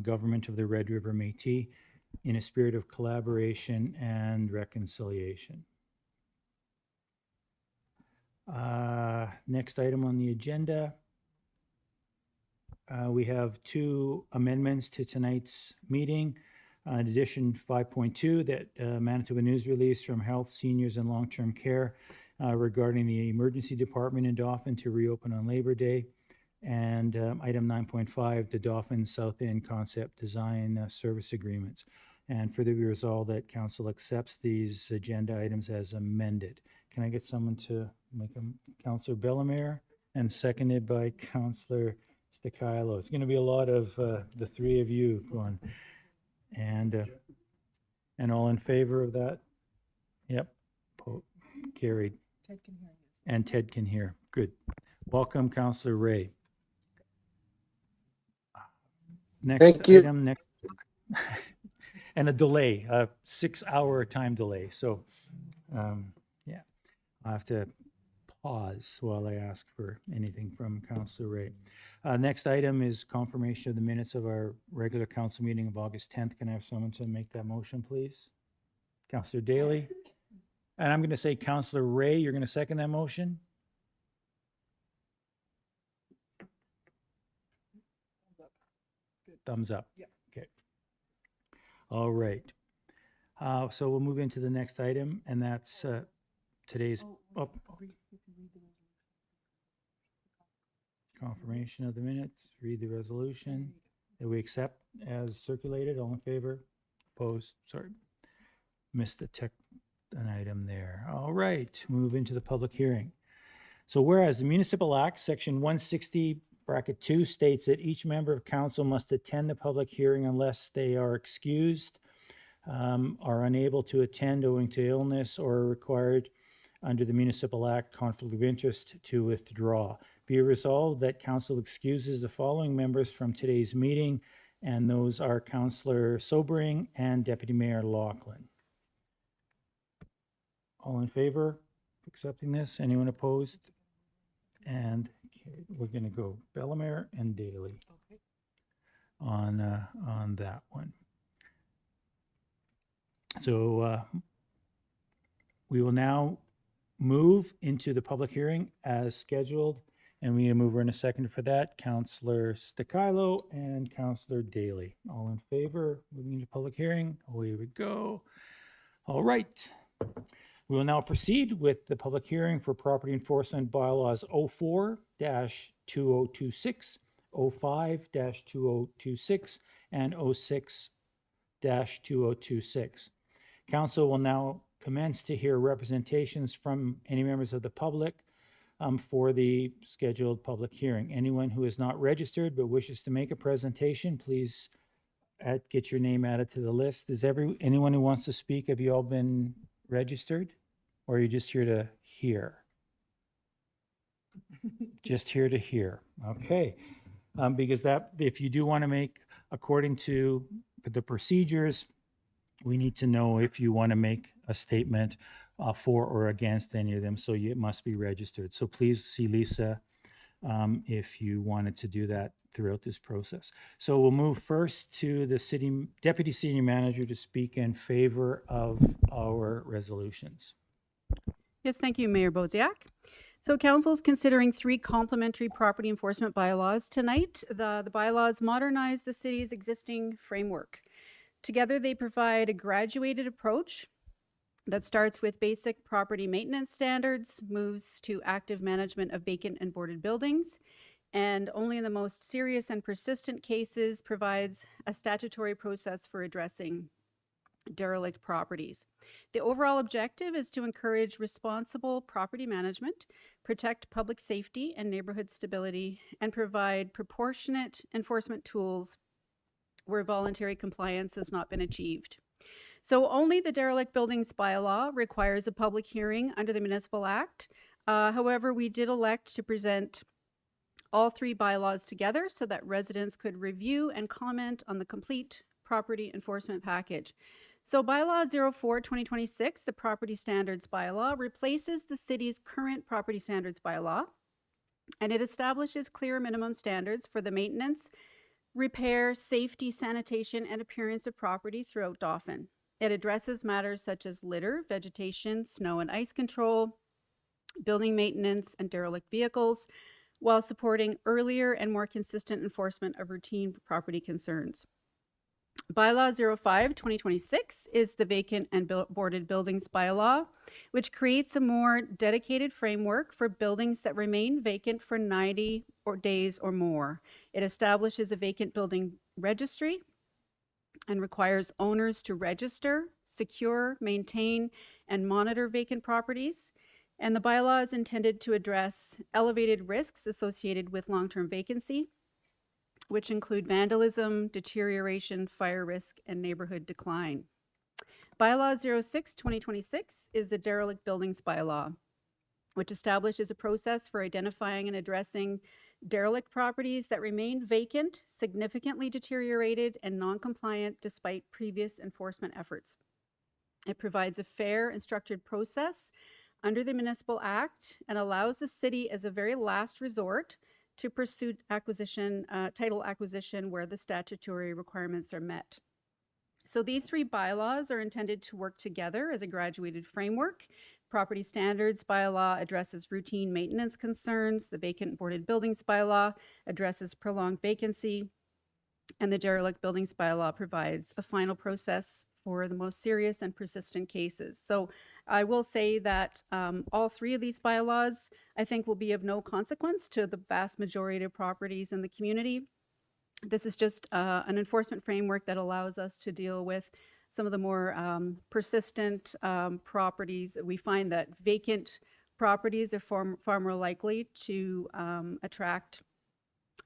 government of the Red River Métis in a spirit of collaboration and reconciliation. Next item on the agenda, we have two amendments to tonight's meeting. In addition, 5.2, that Manitoba News release from Health, Seniors, and Long-Term Care regarding the emergency department in Dauphin to reopen on Labor Day. And item 9.5, the Dauphin South End Concept Design Service Agreements. And further be resolved that council accepts these agenda items as amended. Can I get someone to make them? Councillor Bellemare, and seconded by Councillor Stakilo. It's going to be a lot of the three of you going. And all in favor of that? Yep, carried. Ted can hear you. And Ted can hear. Good. Welcome, Councillor Ray. Next Thank you. item, next. And a delay, a 6-hour time delay. So, yeah, I'll have to pause while I ask for anything from Councillor Ray. Next item is confirmation of the minutes of our regular council meeting of August 10th. Can I have someone to make that motion, please? Councillor Daly. And I'm going to say Councillor Ray, you're going to second that motion? Thumbs up. Yeah. Okay. All right. So we'll move into the next item, and that's today's confirmation of the minutes. Read the resolution that we accept as circulated. All in favor? Opposed? Sorry. Missed an item there. All right. Move into the public hearing. So whereas the Municipal Act, Section 160, Bracket 2 states that each member of council must attend the public hearing unless they are excused, are unable to attend owing to illness, or are required under the Municipal Act conflict of interest to withdraw. Be it resolved that council excuses the following members from today's meeting, and those are Councillor Sobering and Deputy Mayor Laughlin. All in favor of accepting this? Anyone opposed? And we're going to go Bellemare and Daly on that one. So we will now move into the public hearing as scheduled, and we move in a second for that. Councillor Stakilo and Councillor Daly. All in favor? Moving into public hearing. Away we go. All right. We will now proceed with the public hearing for property enforcement bylaws 04-2026, 05-2026, and 06-2026. Council will now commence to hear representations from any members of the public for the scheduled public hearing. Anyone who is not registered but wishes to make a presentation, please get your name added to the list. Is anyone who wants to speak, have you all been registered, or are you just here to hear? Just here to hear. Okay. Because if you do want to make, according to the procedures, we need to know if you want to make a statement for or against any of them. So it must be registered. So please see Lisa if you wanted to do that throughout this process. So we'll move first to the Deputy Senior Manager to speak in favor of our resolutions. Yes, thank you, Mayor Boziak. So council is considering 3 complementary property enforcement bylaws tonight. The bylaws modernize the city's existing framework. Together, they provide a graduated approach that starts with basic property maintenance standards, moves to active management of vacant and boarded buildings, and only in the most serious and persistent cases provides a statutory process for addressing derelict properties. The overall objective is to encourage responsible property management, protect public safety and neighborhood stability, and provide proportionate enforcement tools where voluntary compliance has not been achieved. So only the derelict buildings bylaw requires a public hearing under the Municipal Act. However, we did elect to present all 3 bylaws together so that residents could review and comment on the complete property enforcement package. So bylaw 04-2026, the property standards bylaw, replaces the city's current property standards bylaw, and it establishes clear minimum standards for the maintenance, repair, safety, sanitation, and appearance of property throughout Dauphin. It addresses matters such as litter, vegetation, snow and ice control, building maintenance, and derelict vehicles, while supporting earlier and more consistent enforcement of routine property concerns. Bylaw 05/2026 is the vacant and boarded buildings bylaw, which creates a more dedicated framework for buildings that remain vacant for 90 days or more. It establishes a vacant building registry and requires owners to register, secure, maintain, and monitor vacant properties. And the bylaw is intended to address elevated risks associated with long-term vacancy, which include vandalism, deterioration, fire risk, and neighborhood decline. Bylaw 06/2026 is the derelict buildings bylaw, which establishes a process for identifying and addressing derelict properties that remain vacant, significantly deteriorated, and non-compliant despite previous enforcement efforts. It provides a fair and structured process under the Municipal Act and allows the city, as a very last resort, to pursue title acquisition where the statutory requirements are met. So these three bylaws are intended to work together as a graduated framework. Property standards bylaw addresses routine maintenance concerns. The vacant boarded buildings bylaw addresses prolonged vacancy. And the derelict buildings bylaw provides a final process for the most serious and persistent cases. So I will say that all three of these bylaws, I think, will be of no consequence to the vast majority of properties in the community. This is just an enforcement framework that allows us to deal with some of the more persistent properties. We find that vacant properties are far more likely to attract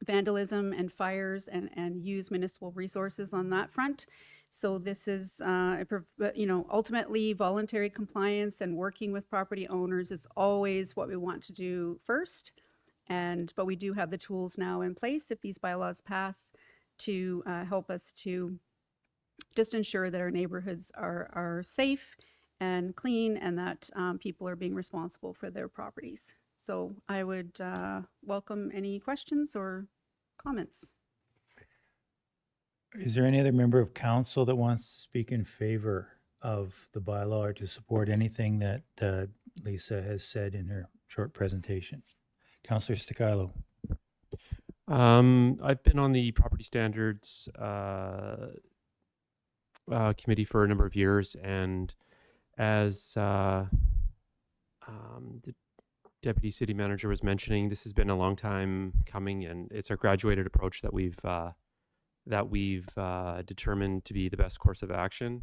vandalism and fires and use municipal resources on that front. So this is, ultimately voluntary compliance and working with property owners is always what we want to do first. But we do have the tools now in place, if these bylaws pass, to help us to just ensure that our neighborhoods are safe and clean and that people are being responsible for their properties. So I would welcome any questions or comments. Is there any other member of council that wants to speak in favor of the bylaw or to support anything that Lisa has said in her short presentation? Councillor Sticalo. I've been on the property standards committee for a number of years, and as the deputy city manager was mentioning, this has been a long time coming, and it's our graduated approach that we've determined to be the best course of action.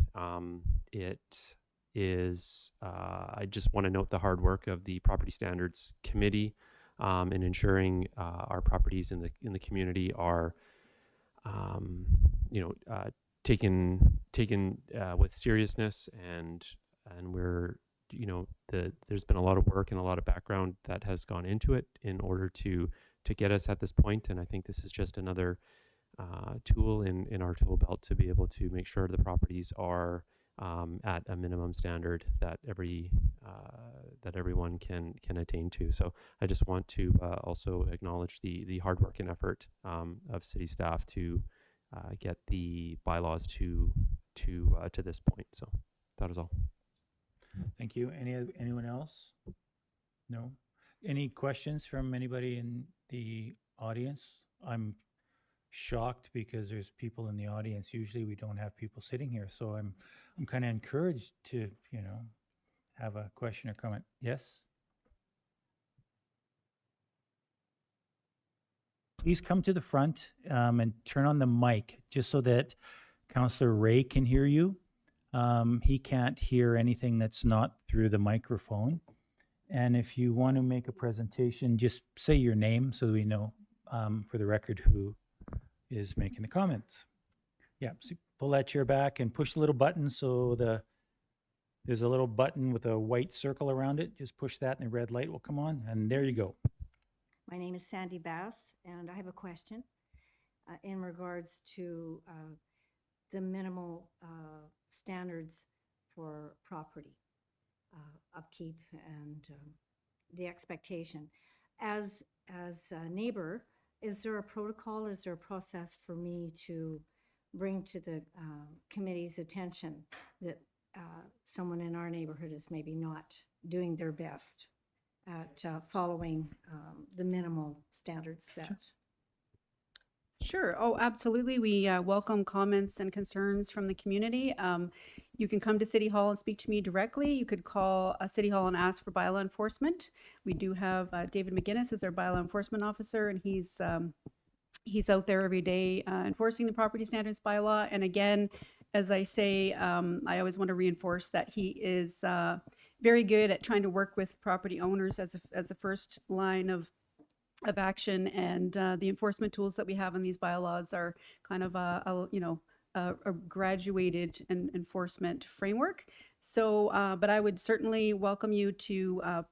It is, I just want to note the hard work of the property standards committee in ensuring our properties in the community are, taken with seriousness, and we're, there's been a lot of work and a lot of background that has gone into it in order to get us at this point. And I think this is just another tool in our tool belt to be able to make sure the properties are at a minimum standard that everyone can attain to. So I just want to also acknowledge the hard work and effort of city staff to get the bylaws to this point. So that is all. Thank you. Anyone else? No? Any questions from anybody in the audience? I'm shocked because there's people in the audience. Usually we don't have people sitting here, so I'm kind of encouraged to, have a question or comment. Yes? Please come to the front and turn on the mic just so that Councillor Ray can hear you. He can't hear anything that's not through the microphone. And if you want to make a presentation, just say your name so we know for the record who is making the comments. Yeah, so pull that chair back and push the little button so there's a little button with a white circle around it. Just push that and the red light will come on, and there you go. My name is Sandy Bass, and I have a question in regards to the minimal standards for property upkeep and the expectation. As a neighbor is there a protocol, is there a process for me to bring to the committee's attention that someone in our neighborhood is maybe not doing their best at following the minimal standards set? Sure. Oh, absolutely. We welcome comments and concerns from the community. You can come to City Hall and speak to me directly. You could call City Hall and ask for bylaw enforcement. We do have David McGinnis as our bylaw enforcement officer, and he's out there every day enforcing the property standards bylaw. And again, as I say, I always want to reinforce that he is very good at trying to work with property owners as a first line of action, and the enforcement tools that we have in these bylaws are kind of a graduated enforcement framework. So, but I would certainly welcome you to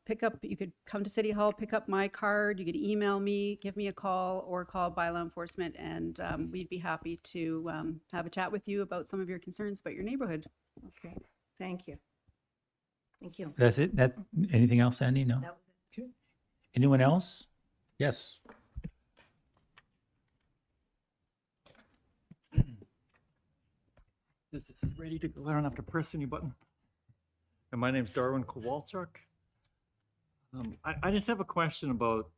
you could come to City Hall, pick up my card, you could email me, give me a call, or call bylaw enforcement, and we'd be happy to have a chat with you about some of your concerns about your neighborhood. Okay, thank you. Thank you. That's it? Anything else, Sandy? No? That was it. Anyone else? Yes. Is this ready to go? I don't have to press any button. And my name's Darwin Kowalchuk. I just have a question about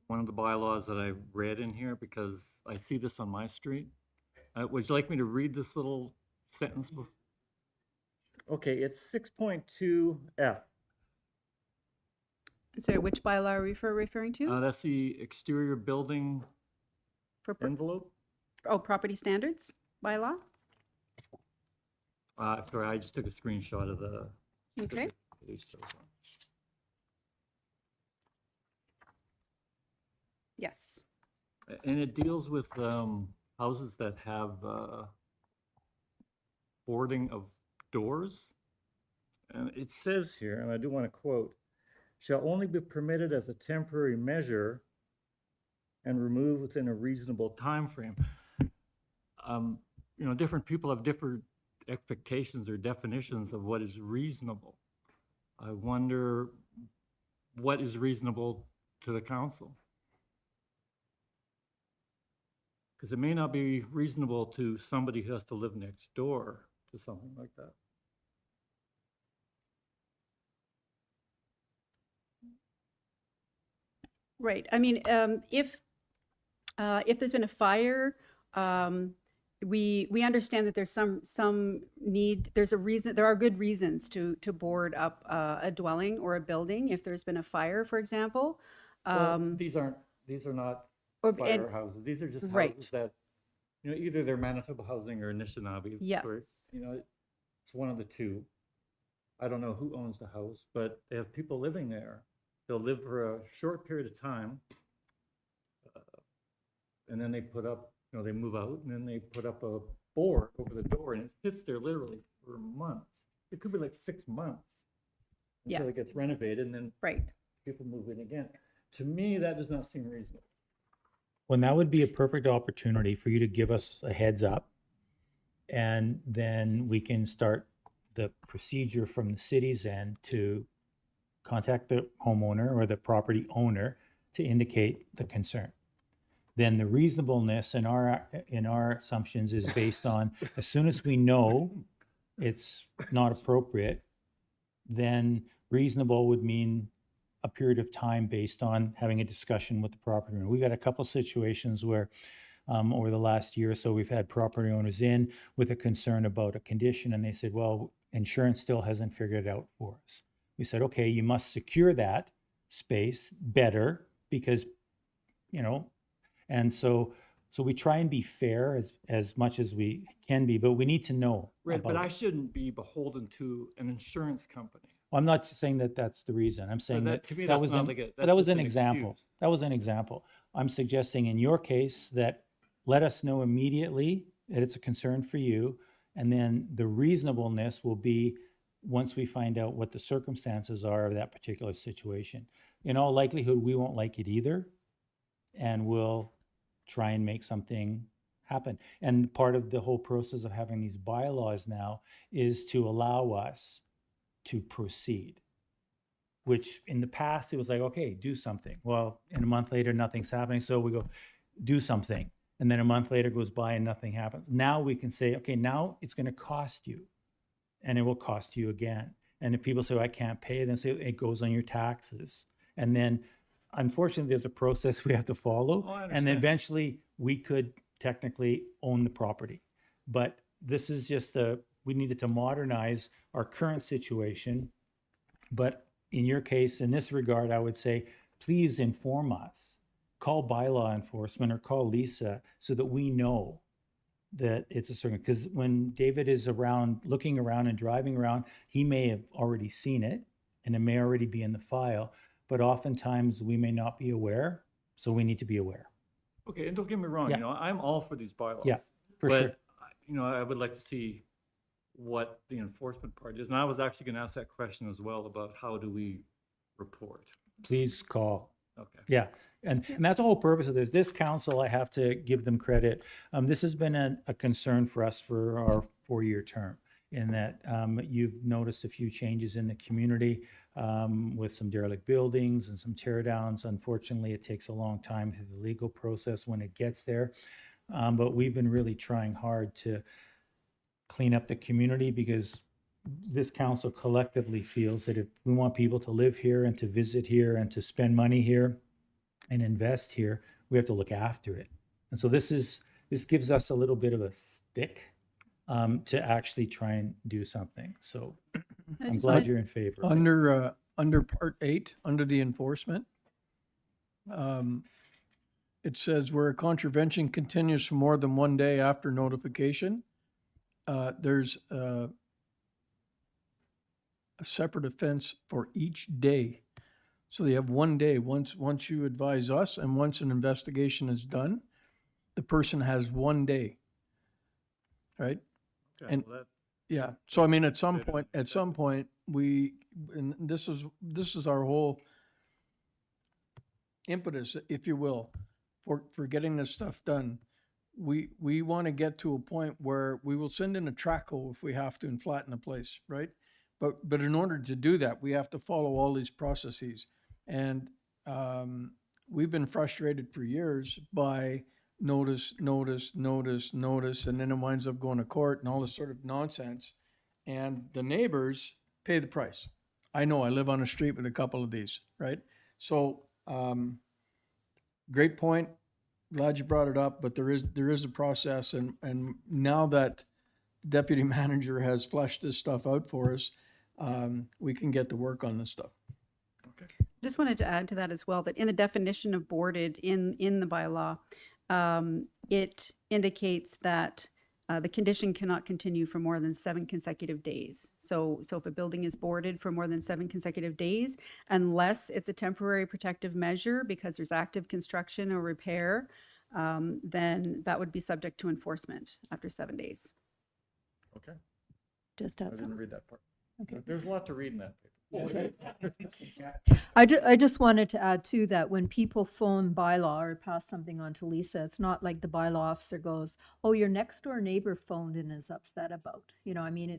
one of the bylaws that I read in here because I see this on my street. Would you like me to read this little sentence? Okay, it's 6.2F. So which bylaw are we referring to? That's the exterior building For envelope. property standards bylaw? Sorry, I just took a screenshot of the. Okay. Yes. And it deals with houses that have boarding of doors. And it says here, and I do want to quote, shall only be permitted as a temporary measure and removed within a reasonable time frame. Different people have different expectations or definitions of what is reasonable. I wonder what is reasonable to the council. Because it may not be reasonable to somebody who has to live next door to something like that. Right. I mean, if there's been a fire, we understand that there's some need. There's a reason. There are good reasons to board up a dwelling or a building if there's been a fire, for example. Well, these are not fire houses. These are just right. houses that, either they're Manitoba Housing or Anishinaabe. Yes. Or, it's one of the two. I don't know who owns the house, but they have people living there. They'll live for a short period of time, and then they put up, they move out, and then they put up a board over the door, and it sits there literally for months. It could be like 6 months until it gets renovated, and then people move in again. To me, that does not seem reasonable. Well, that would be a perfect opportunity for you to give us a heads up, and then we can start the procedure from the city's end to contact the homeowner or the property owner to indicate the concern. Then the reasonableness in our assumptions is based on, as soon as we know it's not appropriate, then reasonable would mean a period of time based on having a discussion with the property owner. We've had a couple situations where over the last year or so, we've had property owners in with a concern about a condition, and they said, well, insurance still hasn't figured it out for us. We said, okay, you must secure that space better because, and so we try and be fair as much as we can be, but we need to know. Right, but I shouldn't be beholden to an insurance company. Well, I'm not saying that that's the reason. I'm saying to me, that was an example. Excuse. That was an example. I'm suggesting in your case that let us know immediately that it's a concern for you, and then the reasonableness will be once we find out what the circumstances are of that particular situation. In all likelihood, we won't like it either, and we'll try and make something happen. And part of the whole process of having these bylaws now is to allow us to proceed, which in the past, it was like, okay, do something. Well, and a month later, nothing's happening. So we go, do something. And then a month later goes by and nothing happens. Now we can say, okay, now it's going to cost you, and it will cost you again. And if people say, I can't pay, then say it goes on your taxes. And then unfortunately, there's a process we have to follow. Oh, I And then understand. eventually we could technically own the property. But this is just we needed to modernize our current situation. But in your case, in this regard, I would say, please inform us. Call bylaw enforcement or call Lisa so that we know that it's a certain, because when David is around, looking around and driving around, he may have already seen it and it may already be in the file, but oftentimes we may not be aware. So we need to be aware. Okay, and don't get me wrong, Yeah. you know, I'm all for these bylaws. Yeah, for but, sure. you know, I would like to see what the enforcement part is. And I was actually gonna ask that question as well about how do we report? Please call. Okay. Yeah, and that's the whole purpose of this. This council, I have to give them credit. This has been a concern for us for our 4-year term, in that you've noticed a few changes in the community with some derelict buildings and some tear downs. Unfortunately, it takes a long time through the legal process when it gets there. But we've been really trying hard to clean up the community, because this council collectively feels that if we want people to live here and to visit here and to spend money here and invest here, we have to look after it. And so this gives us a little bit of a stick to actually try and do something. So I I'm just glad wanted- you're in favor. Under Part 8, under the enforcement, it says where a contravention continues for more than 1 day after notification, there's a separate offense for each day. So you have 1 day, once you advise us and once an investigation is done, the person has 1 day, right? Okay, And- well, that, Yeah, so I mean, at some Better point, than at some point, and this is our whole impetus, if you will, for getting this stuff done. We want to get to a point where we will send in a track hole if we have to and flatten the place, right? But in order to do that, we have to follow all these processes. And we've been frustrated for years by notice, and then it winds up going to court and all this sort of nonsense. And the neighbors pay the price. I know, I live on a street with a couple of these, right? So, great point. Glad you brought it up, but there is a process, and now that deputy manager has fleshed this stuff out for us, we can get to work on this stuff. Just wanted to add to that as well, that in the definition of boarded in the bylaw, it indicates that the condition cannot continue for more than 7 consecutive days. So if a building is boarded for more than 7 consecutive days, unless it's a temporary protective measure because there's active construction or repair, then that would be subject to enforcement after 7 days. okay, Just I have didn't some. read that part. Okay. There's a lot to read in that paper. I just wanted to add too that when people phone bylaw or pass something on to Lisa, it's not like the bylaw officer goes, oh, your next door neighbor phoned and is upset about, you know, I mean,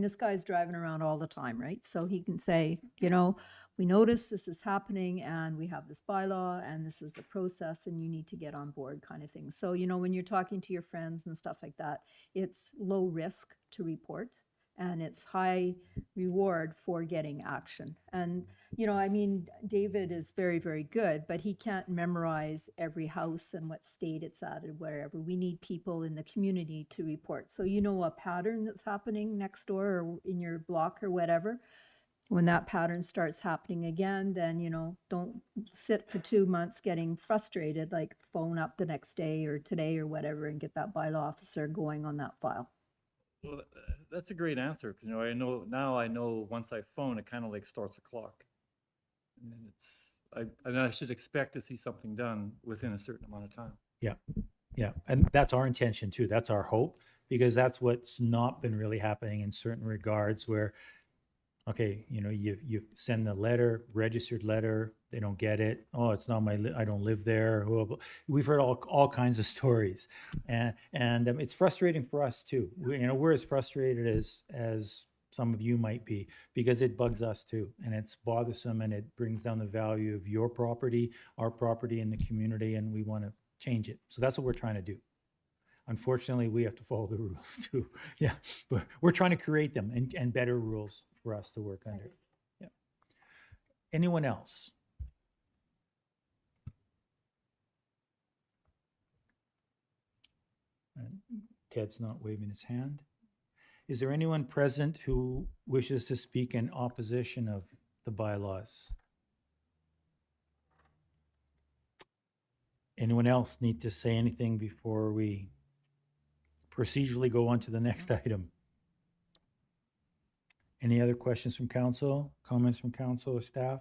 this guy's driving around all the time, right? So he can say, you know, we notice this is happening and we have this bylaw and this is the process and you need to get on board kind of thing. So, you know, when you're talking to your friends and stuff like that, it's low risk to report and it's high reward for getting action. And, you know, I mean, David is very, very good, but he can't memorize every house and what state it's at and wherever. We need people in the community to report. So, you know, a pattern that's happening next door or in your block or whatever, when that pattern starts happening again, then, you know, don't sit for 2 months getting frustrated, like phone up the next day or today or whatever and get that bylaw officer going on that file. Well, that's a great answer. You know, I know once I phone, it kind of like starts a clock. And then I should expect to see something done within a certain amount of time. Yeah, and that's our intention too. That's our hope, because that's what's not been really happening in certain regards where, okay, you know, you send the letter, registered letter, they don't get it. Oh, it's not I don't live there. We've heard all kinds of stories, and it's frustrating for us too. We're as frustrated as some of you might be, because it bugs us too, and it's bothersome, and it brings down the value of your property, our property in the community, and we want to change it. So that's what we're trying to do. Unfortunately, we have to follow the rules too. Yeah, but we're trying to create them and better rules for us to work under. Yeah. Anyone else? Ted's not waving his hand. Is there anyone present who wishes to speak in opposition of the bylaws? Anyone else need to say anything before we procedurally go on to the next item? Any other questions from council, comments from council or staff?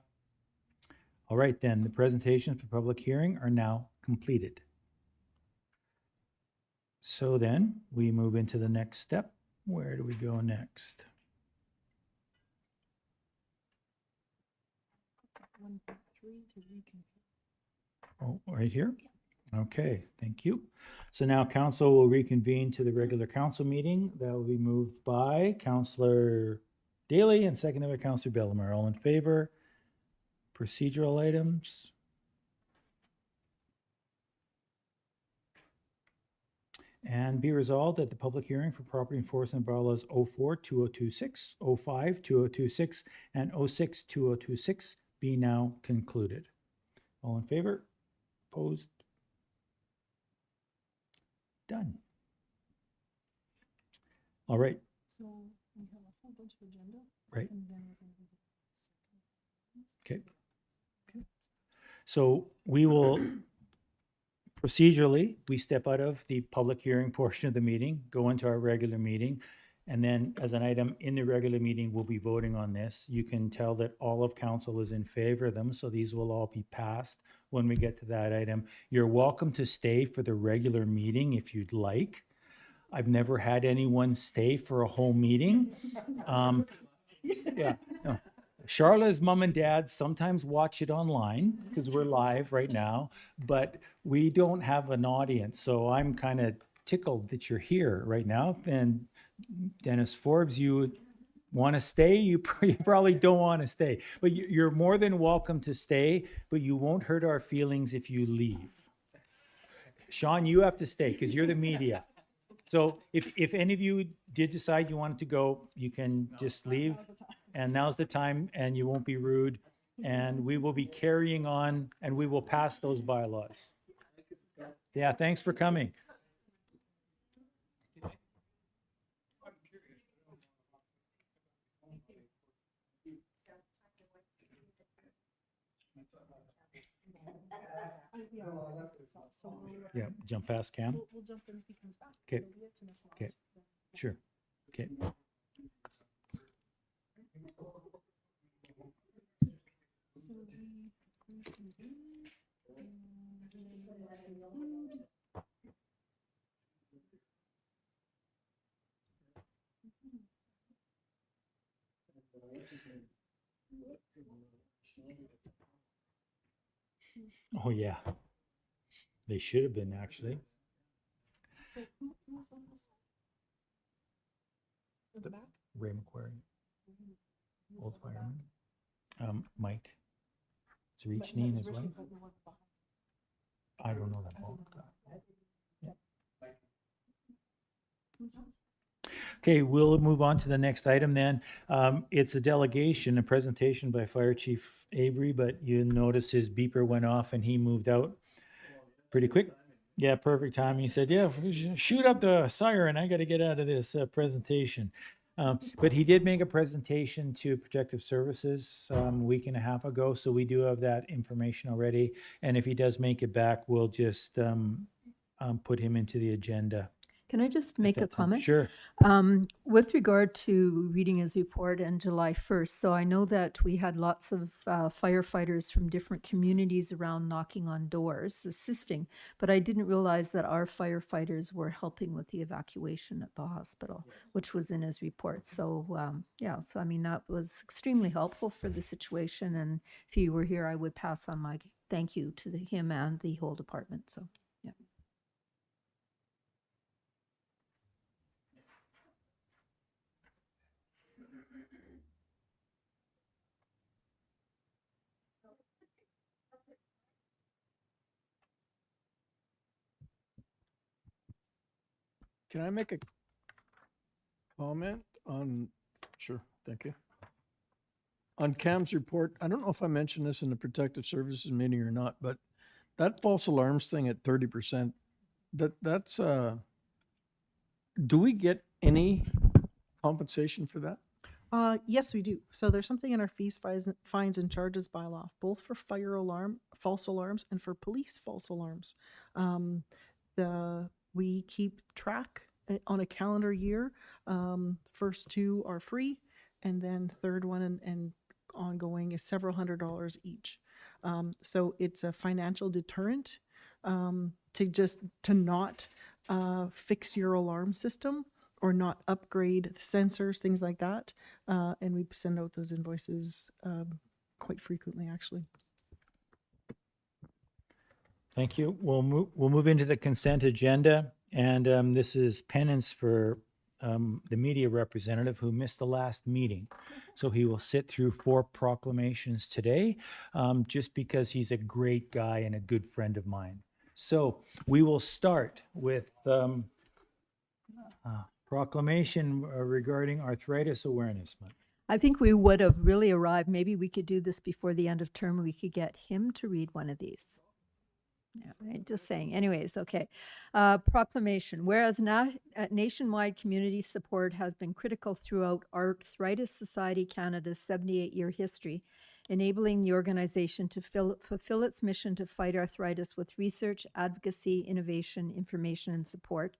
All right, then, the presentations for public hearing are now completed. So then, we move into the next step. Where do we go next? Oh, right here? Okay, thank you. So now council will reconvene to the regular council meeting. That will be moved by Councillor Daly and seconded by Councillor Bellemare. All in favor? Procedural items? And be resolved that the public hearing for property enforcement bylaws 04-2026, 05-2026, and 06-2026 be now concluded. All in favor? Opposed? Done. All right. So we have a whole bunch of agenda. Right. And then we're gonna do the Okay. So we will procedurally, we step out of the public hearing portion of the meeting, go into our regular meeting. And then as an item in the regular meeting, we'll be voting on this. You can tell that all of council is in favor of them. So these will all be passed when we get to that item. You're welcome to stay for the regular meeting if you'd like. I've never had anyone stay for a whole meeting. Yeah. No. Charlotte's mom and dad sometimes watch it online because we're live right now, but we don't have an audience. So I'm kind of tickled that you're here right now. And Dennis Forbes, you want to stay? You probably don't want to stay, but you're more than welcome to stay, but you won't hurt our feelings if you leave. Sean, you have to stay because you're the media. So if any of you did decide you wanted to go, you can just leave. And now's the time, and you won't be rude. And we will be carrying on, and we will pass those bylaws. Yeah, thanks for coming. Yeah, jump past Cam. We'll jump in if he comes back. Okay. So be it, and if not, Okay. then- Sure. Okay. So we reconvene, and then Oh, yeah. They should have been, actually. So who's on this side? In the back? Ray McQuarrie, Who's old on the back? fireman. Mike. It's But Reach no, Neen it's as Rishi, well. but no one behind. I don't know that bald guy. Okay, we'll move on to the next item then. It's a delegation, a presentation by Fire Chief Avery, but you notice his beeper went off and he moved out pretty quick. Yeah, perfect time. He said, yeah, shoot up the siren. I got to get out of this presentation. But he did make a presentation to Protective Services a week and a half ago. So we do have that information already. And if he does make it back, we'll just put him into the agenda. Can I just at make a that time. comment? Sure. With regard to reading his report on July 1st, so I know that we had lots of firefighters from different communities around knocking on doors, assisting, but I didn't realize that our firefighters were helping with the evacuation at the hospital, which was in his report. So, yeah, so I mean, that was extremely helpful for the situation. And if he were here, I would pass on my thank you to him and the whole department. So, yeah. Can I make a comment on, sure, thank you. On Cam's report, I don't know if I mentioned this in the protective services meeting or not, but that false alarms thing at 30%, that's, do we get any compensation for that? Yes, we do. So there's something in our fees, fines, and charges bylaw, both for fire alarm, false alarms, and for police false alarms. We keep track on a calendar year. First two are free, and then third one and ongoing is several $100s each. So it's a financial deterrent to not fix your alarm system or not upgrade the sensors, things like that. And we send out those invoices quite frequently, actually. Thank you. We'll move into the consent agenda, and this is penance for the media representative who missed the last meeting. So he will sit through 4 proclamations today, just because he's a great guy and a good friend of mine. So we will start with proclamation regarding Arthritis Awareness Month. I think we would have really arrived. Maybe we could do this before the end of term. We could get him to read one of these. Yeah, right, just saying. Anyways, okay. Proclamation. Whereas nationwide community support has been critical throughout Arthritis Society Canada's 78-year history, enabling the organization to fulfill its mission to fight arthritis with research, advocacy, innovation, information, and support.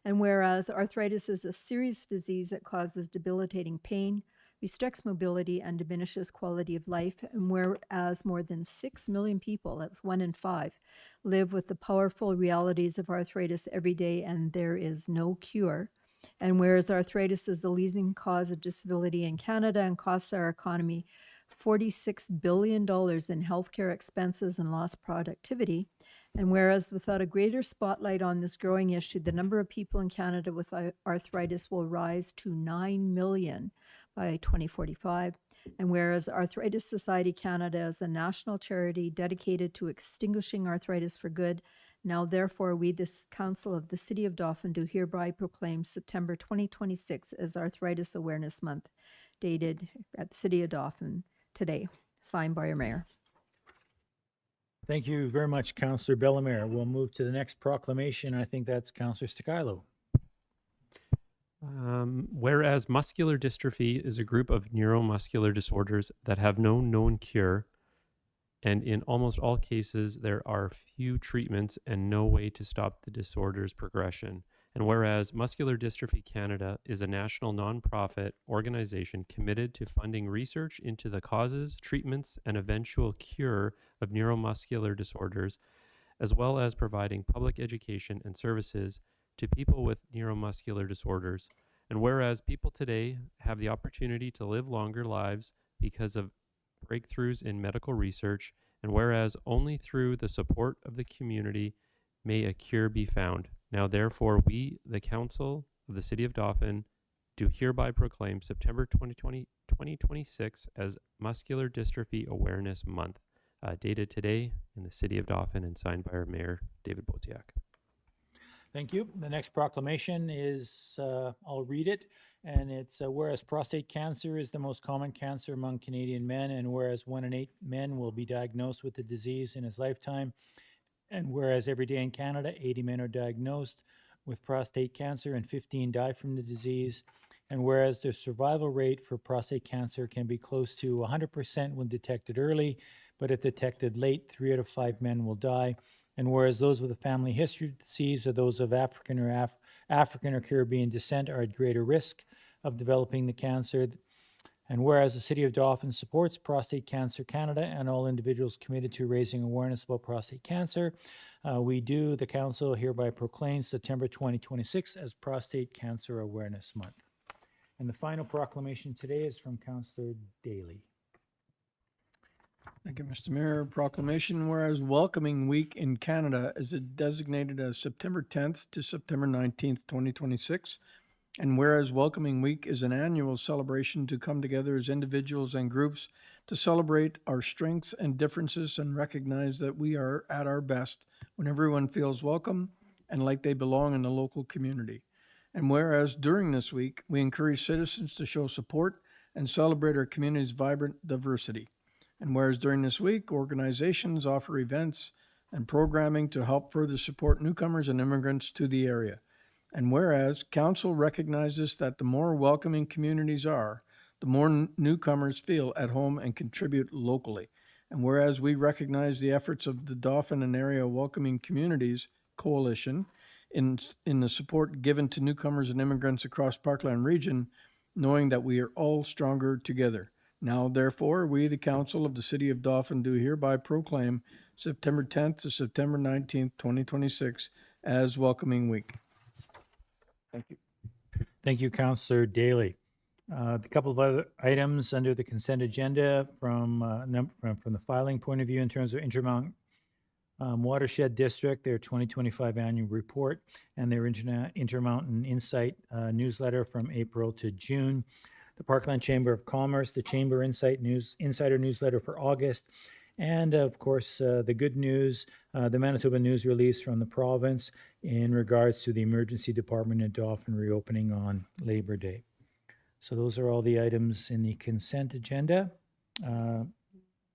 And whereas arthritis is a serious disease that causes debilitating pain, restricts mobility, and diminishes quality of life, and whereas more than 6 million people, that's 1 in 5, live with the powerful realities of arthritis every day and there is no cure, and whereas arthritis is the leading cause of disability in Canada and costs our economy $46 billion in healthcare expenses and lost productivity, and whereas without a greater spotlight on this growing issue, the number of people in Canada with arthritis will rise to 9 million by 2045. And whereas Arthritis Society Canada is a national charity dedicated to extinguishing arthritis for good, now therefore we, this Council of the City of Dauphin, do hereby proclaim September 2026 as Arthritis Awareness Month, dated at City of Dauphin today, signed by our mayor. Thank you very much, Councillor Bellemare. We'll move to the next proclamation. I think that's Councillor Stikilo. Whereas muscular dystrophy is a group of neuromuscular disorders that have no known cure, and in almost all cases, there are few treatments and no way to stop the disorder's progression. And whereas Muscular Dystrophy Canada is a national nonprofit organization committed to funding research into the causes, treatments, and eventual cure of neuromuscular disorders, as well as providing public education and services to people with neuromuscular disorders. And whereas people today have the opportunity to live longer lives because of breakthroughs in medical research, and whereas only through the support of the community may a cure be found. Now therefore we, the Council of the City of Dauphin, do hereby proclaim September 2026 as Muscular Dystrophy Awareness Month, dated today in the City of Dauphin and signed by our Mayor, David Boziak. Thank you. The next proclamation is, I'll read it, and it's whereas prostate cancer is the most common cancer among Canadian men, and whereas 1 in 8 men will be diagnosed with the disease in his lifetime, and whereas every day in Canada, 80 men are diagnosed with prostate cancer and 15 die from the disease, and whereas the survival rate for prostate cancer can be close to 100% when detected early, but if detected late, 3 out of 5 men will die. And whereas those with a family history of disease or those of African or Caribbean descent are at greater risk of developing the cancer. And whereas the City of Dauphin supports Prostate Cancer Canada and all individuals committed to raising awareness about prostate cancer, the Council hereby proclaims September 2026 as Prostate Cancer Awareness Month. And the final proclamation today is from Councillor Daly. Thank you, Mr. Mayor. Proclamation, whereas Welcoming Week in Canada is designated as September 10th to September 19th, 2026. And whereas Welcoming Week is an annual celebration to come together as individuals and groups to celebrate our strengths and differences and recognize that we are at our best when everyone feels welcome and like they belong in the local community. And whereas during this week, we encourage citizens to show support and celebrate our community's vibrant diversity. And whereas during this week, organizations offer events and programming to help further support newcomers and immigrants to the area. And whereas council recognizes that the more welcoming communities are, the more newcomers feel at home and contribute locally. And whereas we recognize the efforts of the Dauphin and Area Welcoming Communities Coalition in the support given to newcomers and immigrants across Parkland region, knowing that we are all stronger together. Now, therefore, we, the Council of the City of Dauphin, do hereby proclaim September 10th to September 19th, 2026 as Welcoming Week. Thank you. Thank you, Councillor Daly. A couple of other items under the consent agenda from the filing point of view in terms of Intermountain Watershed District, their 2025 annual report, and their Intermountain Insight newsletter from April to June. The Parkland Chamber of Commerce, the Chamber Insider newsletter for August, and of course, the good news, the Manitoba News release from the province in regards to the Emergency Department in Dauphin reopening on Labor Day. So those are all the items in the consent agenda.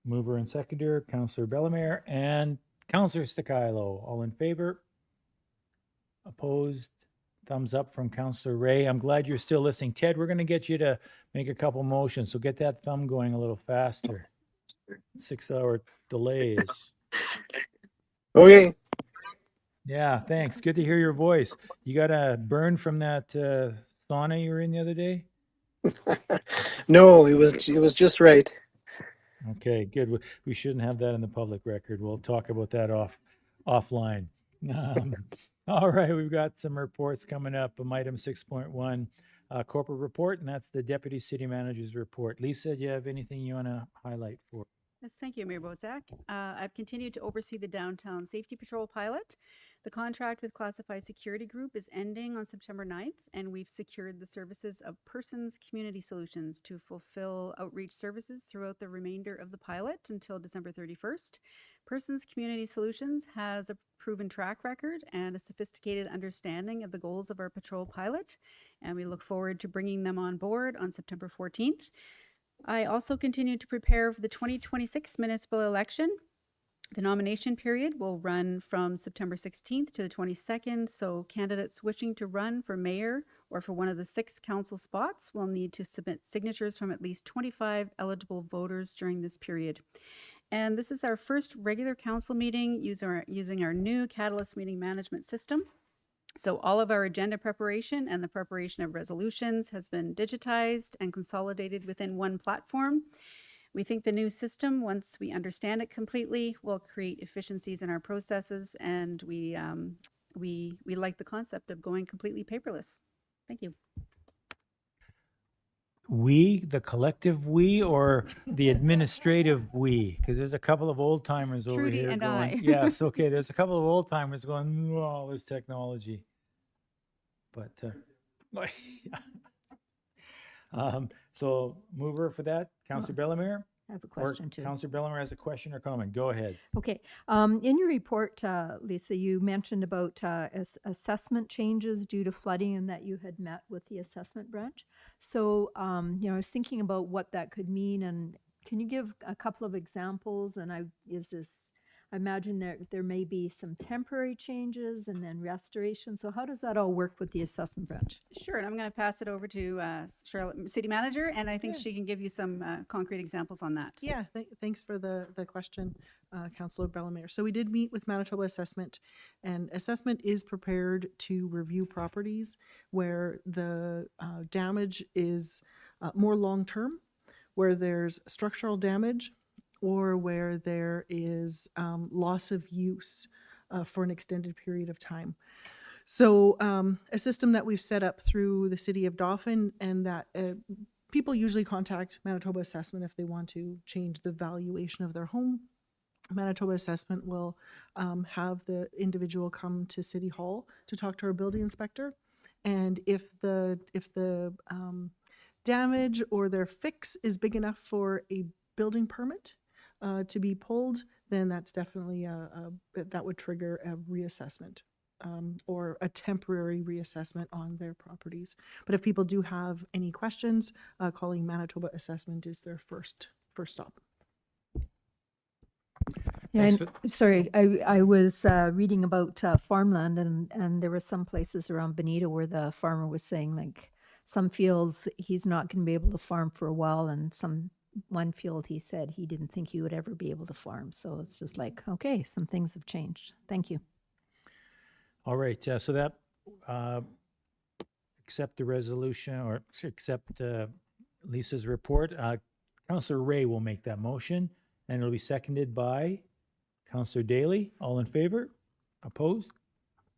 Mover and seconder, Councillor Bellemare and Councillor Stakilo. All in favor? Opposed? Thumbs up from Councillor Ray. I'm glad you're still listening. Ted, we're going to get you to make a couple motions, so get that thumb going a little faster. 6-hour delays. Okay. Yeah, thanks. Good to hear your voice. You got a burn from that sauna you were in the other day? No, it was just right. Okay, good. We shouldn't have that in the public record. We'll talk about that offline. All right, we've got some reports coming up. Item 6.1, corporate report, and that's the Deputy City Manager's report. Lisa, do you have anything you want to highlight for? Yes, thank you, Mayor Bozak. I've continued to oversee the Downtown Safety Patrol pilot. The contract with Classified Security Group is ending on September 9th, and we've secured the services of Persons Community Solutions to fulfill outreach services throughout the remainder of the pilot until December 31st. Persons Community Solutions has a proven track record and a sophisticated understanding of the goals of our patrol pilot, and we look forward to bringing them on board on September 14th. I also continue to prepare for the 2026 municipal election. The nomination period will run from September 16th to the 22nd, so candidates wishing to run for mayor or for one of the 6 council spots will need to submit signatures from at least 25 eligible voters during this period. And this is our first regular council meeting using our new Catalyst meeting management system. So all of our agenda preparation and the preparation of resolutions has been digitized and consolidated within one platform. We think the new system, once we understand it completely, will create efficiencies in our processes, and we like the concept of going completely paperless. Thank you. We, the collective we, or the administrative we? Because there's a couple of old timers over Trudy here and going. I. Yes, okay. There's a couple of old timers going, "Oh, all this technology." But so mover for that, Councillor Bellemare. I have a Or question too. Councillor Bellemare has a question or comment. Go ahead. Okay. In your report, Lisa, you mentioned about assessment changes due to flooding and that you had met with the assessment branch. So, I was thinking about what that could mean, and can you give a couple of examples? And I imagine there may be some temporary changes and then restoration. So how does that all work with the assessment branch? Sure, and I'm going to pass it over to Charlotte, City Manager, and I think Yeah. she can give you some concrete examples on that. Yeah, thanks for the question, Councillor Bellemare. So we did meet with Manitoba Assessment, and assessment is prepared to review properties where the damage is more long-term, where there's structural damage, or where there is loss of use for an extended period of time. So a system that we've set up through the City of Dauphin, and that people usually contact Manitoba Assessment if they want to change the valuation of their home. Manitoba Assessment will have the individual come to City Hall to talk to our building inspector, and if the damage or their fix is big enough for a building permit to be pulled, then that's definitely that would trigger a reassessment or a temporary reassessment on their properties. But if people do have any questions, calling Manitoba Assessment is their first stop. Yeah, Thanks and sorry, I was reading about farmland, and there were some places around Bonita where the farmer was saying like some fields he's not going to be able to farm for a while, and one field he said he didn't think he would ever be able to farm. So it's just like, okay, some things have changed. Thank you. All right, so that, accept the resolution or accept Lisa's report. Councillor Ray will make that motion, and it'll be seconded by Councillor Daly. All in favor? Opposed?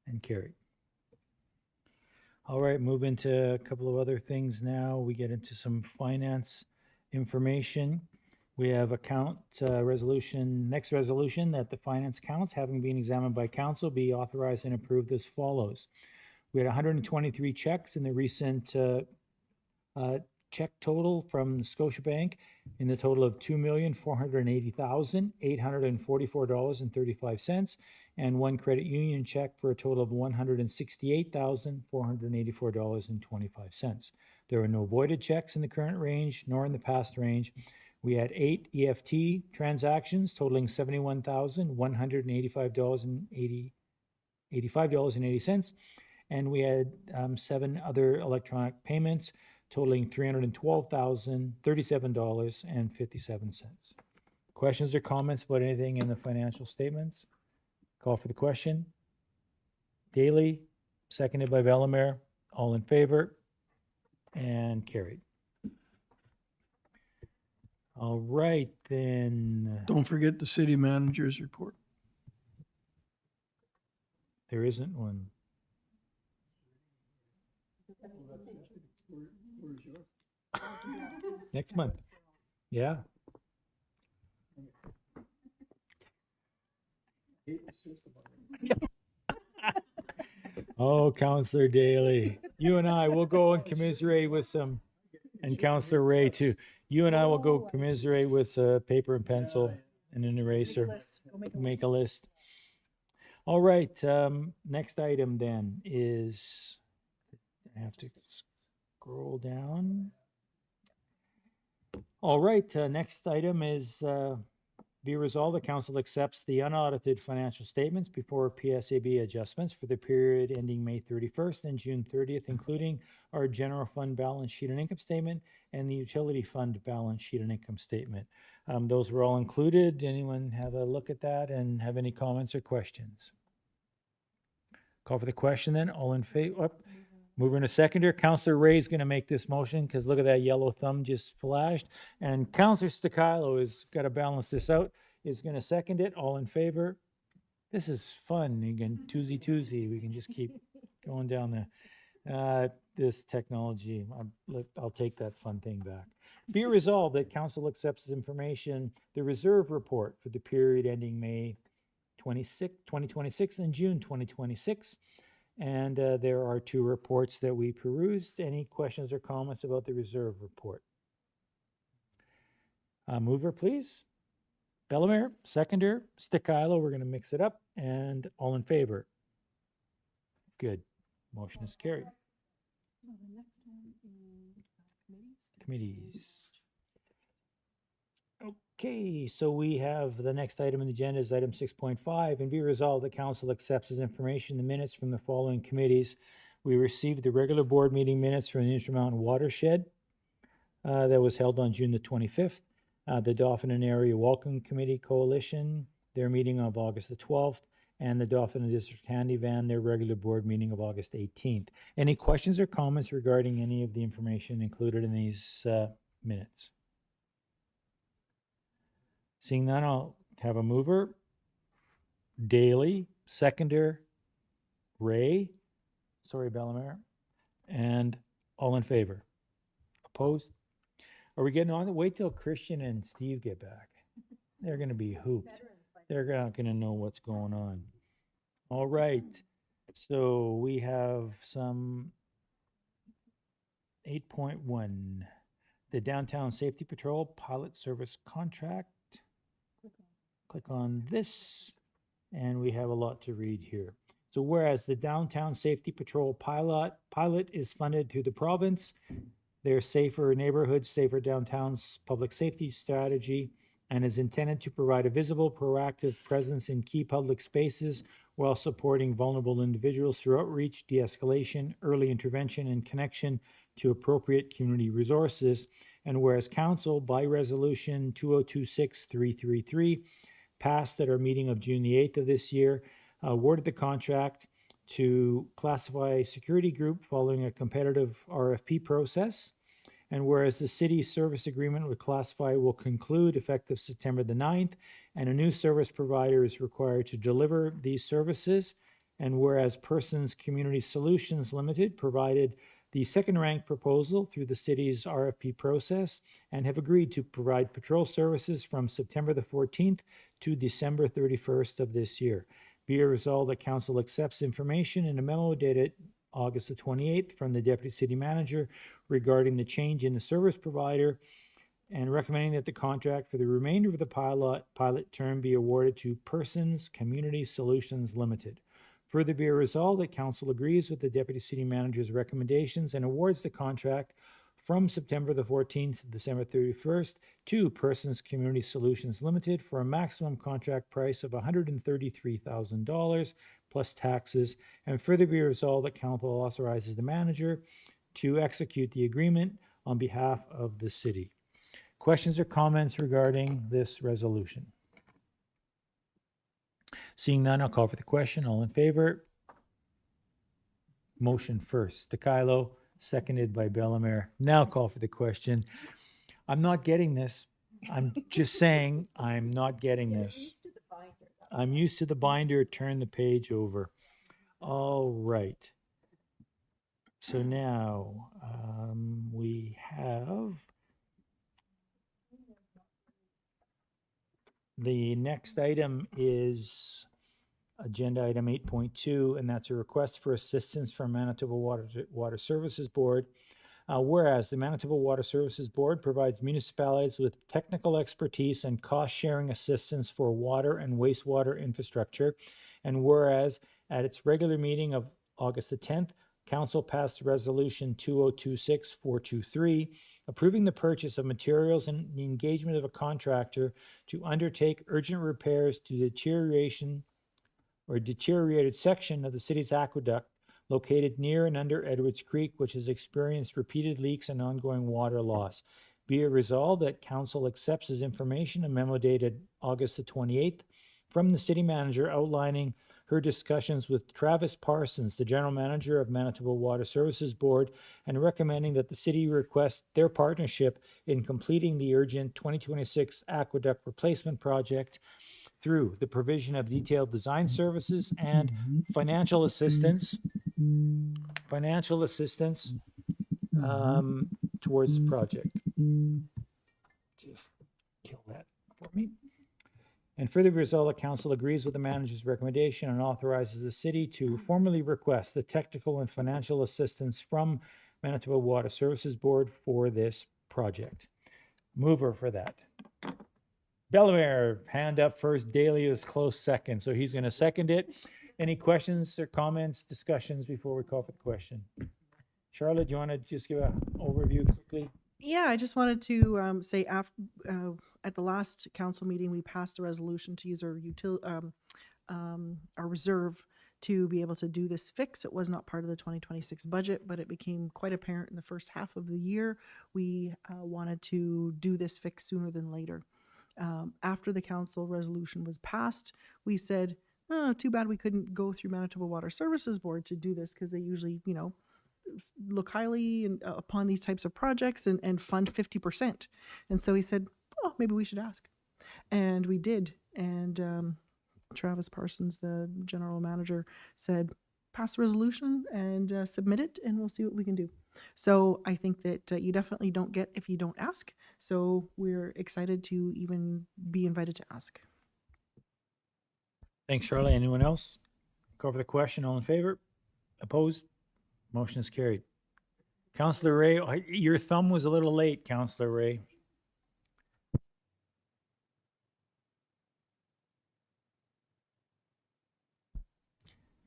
And carried. All right, move into a couple of other things now. We get into some finance information. We have account resolution, next resolution that the finance accounts, having been examined by council, be authorized and approved as follows. We had 123 checks in the recent check total from Scotiabank in the total of $2,480,844.35, and one credit union check for a total of $168,484.25. There are no voided checks in the current range nor in the past range. We had 8 EFT transactions totaling $71,185.80, and we had 7 other electronic payments totaling $312,037.57. Questions or comments about anything in the financial statements? Call for the question. Daly, seconded by Bellemare. All in favor? And carried. All right, then. Don't forget the city manager's report. There isn't one. Next month. Yeah. Oh, Councillor Daly, you and I will go and commiserate with some, and Councillor Ray too. You and I will go commiserate with paper and pencil and an eraser. Make a list. All right. Next item then is, I have to scroll down. All right. Next item is be resolved, the council accepts the unaudited financial statements before PSAB adjustments for the period ending May 31st and June 30th, including our general fund balance sheet and income statement and the utility fund balance sheet and income statement. Those were all included. Anyone have a look at that and have any comments or questions? Call for the question then. All in favor? Mover and a seconder. Councillor Ray is going to make this motion because look at that yellow thumb just flashed. And Councillor Stakilo has got to balance this out, is going to second it. All in favor? This is fun. Again, Tuesday. We can just keep going down this technology. I'll take that fun thing back. Be it resolved that council accepts as information the reserve report for the period ending May 2026 and June 2026. And there are 2 reports that we perused. Any questions or comments about the reserve report? Mover, please. Bellemare, seconder. Stakilo, we're going to mix it up. And all in favor? Good. Motion is carried. Committees. Okay, so we have the next item on the agenda is item 6.5, and be resolved that council accepts as information the minutes from the following committees. We received the regular board meeting minutes from the Intermountain Watershed that was held on June the 25th. The Dauphin and Area Welcome Committee Coalition, their meeting of August the 12th, and the Dauphin and District Handy Van, their regular board meeting of August 18th. Any questions or comments regarding any of the information included in these minutes? Seeing none, I'll have a mover. Daly, seconder, Ray, sorry, Bellemare, and all in favor. Opposed? Are we getting on? Wait till Christian and Steve get back. They're going to be hooped. They're not going to know what's going on. All right. So we have some 8.1, the Downtown Safety Patrol Pilot Service Contract. Click on this, and we have a lot to read here. So whereas the Downtown Safety Patrol pilot is funded through the province, their Safer Neighborhoods, Safer Downtowns public safety strategy, and is intended to provide a visible, proactive presence in key public spaces while supporting vulnerable individuals through outreach, de-escalation, early intervention, and connection to appropriate community resources. And whereas Council, by Resolution 2026-333, passed at our meeting of June the 8th of this year, awarded the contract to Classify Security Group following a competitive RFP process. And whereas the city service agreement with Classify will conclude effective September the 9th, and a new service provider is required to deliver these services. And whereas Persons Community Solutions Limited provided the second ranked proposal through the city's RFP process and have agreed to provide patrol services from September the 14th to December 31st of this year. Be it resolved that council accepts information in a memo dated August the 28th from the Deputy City Manager regarding the change in the service provider and recommending that the contract for the remainder of the pilot term be awarded to Persons Community Solutions Limited. Further be resolved that council agrees with the Deputy City Manager's recommendations and awards the contract from September the 14th to December 31st to Persons Community Solutions Limited for a maximum contract price of $133,000 plus taxes. And further be resolved that council authorizes the manager to execute the agreement on behalf of the city. Questions or comments regarding this resolution? Seeing none, I'll call for the question. All in favor? Motion first, DeKylo, seconded by Bellemare. Now call for the question. I'm not getting this. I'm just saying I'm not getting this. I'm used to the binder. Turn the page over. All right. So now we have the next item is agenda item 8.2, and that's a request for assistance from Manitoba Water Services Board. Whereas the Manitoba Water Services Board provides municipalities with technical expertise and cost-sharing assistance for water and wastewater infrastructure, and whereas at its regular meeting of August the 10th, Council passed Resolution 2026-423, approving the purchase of materials and the engagement of a contractor to undertake urgent repairs to deteriorated section of the city's aqueduct located near and under Edwards Creek, which has experienced repeated leaks and ongoing water loss. Be it resolved that council accepts as information a memo dated August the 28th from the city manager outlining her discussions with Travis Parsons, the general manager of Manitoba Water Services Board, and recommending that the city request their partnership in completing the urgent 2026 aqueduct replacement project through the provision of detailed design services and financial assistance towards the project. Just kill that for me. And further resolve, the council agrees with the manager's recommendation and authorizes the city to formally request the technical and financial assistance from Manitoba Water Services Board for this project. Mover for that. Bellemare, hand up first. Daly is close second, so he's going to second it. Any questions or comments, discussions before we call for the question? Charlotte, do you want to just give an overview quickly? Yeah, I just wanted to say at the last council meeting, we passed a resolution to use our reserve to be able to do this fix. It was not part of the 2026 budget, but it became quite apparent in the first half of the year. We wanted to do this fix sooner than later. After the council resolution was passed, we said, oh, too bad we couldn't go through Manitoba Water Services Board to do this, because they usually, look highly upon these types of projects and fund 50%. And so he said, oh, maybe we should ask. And we did. And Travis Parsons, the general manager, said, pass the resolution and submit it, and we'll see what we can do. So I think that you definitely don't get if you don't ask. So we're excited to even be invited to ask. Thanks, Charlie. Anyone else? Call for the question. All in favor? Opposed? Motion is carried. Councillor Ray, your thumb was a little late, Councillor Ray.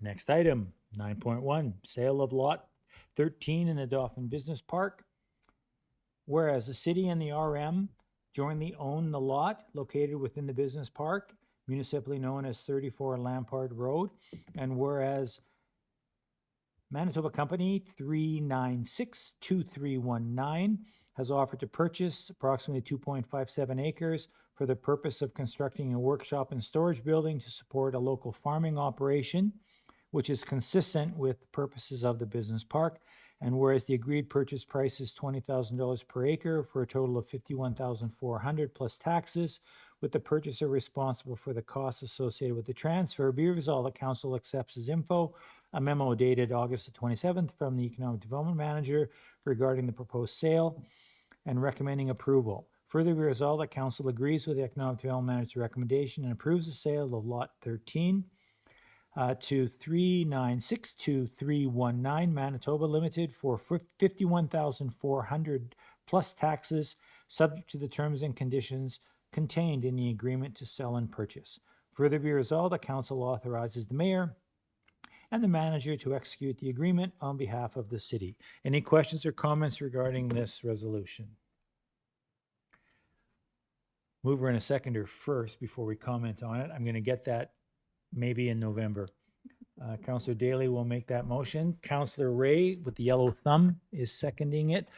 Next item, 9.1, sale of lot 13 in the Dauphin Business Park. Whereas the city and the RM jointly own the lot located within the business park, municipally known as 34 Lampard Road, and whereas Manitoba Company 3962319 has offered to purchase approximately 2.57 acres for the purpose of constructing a workshop and storage building to support a local farming operation, which is consistent with the purposes of the business park. And whereas the agreed purchase price is $20,000 per acre for a total of $51,400 plus taxes, with the purchaser responsible for the costs associated with the transfer, be resolved that council accepts as info a memo dated August the 27th from the Economic Development Manager regarding the proposed sale and recommending approval. Further, be resolved that council agrees with the Economic Development Manager's recommendation and approves the sale of lot 13 to 3962319 Manitoba Limited for $51,400 plus taxes, subject to the terms and conditions contained in the agreement to sell and purchase. Further, be resolved that council authorizes the mayor and the manager to execute the agreement on behalf of the city. Any questions or comments regarding this resolution? Mover and a seconder first before we comment on it. I'm going to get that maybe in November. Councillor Daly will make that motion. Councillor Ray with the yellow thumb is seconding it.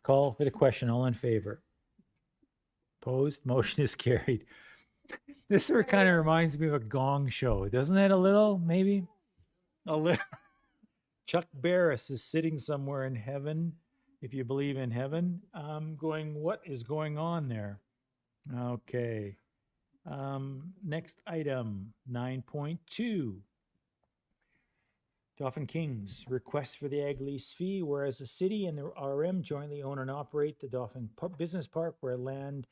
Call for the question. All in favor? Opposed? Motion is carried. This sort of kind of reminds me of a Gong show, doesn't it? A little, maybe? A little. Chuck Barris is sitting somewhere in heaven, if you believe in heaven, going, what is going on there? Okay. Next item, 9.2. Dauphin Kings, request for the ag lease fee, whereas the city and the RM jointly own and operate the Dauphin Business Park, where land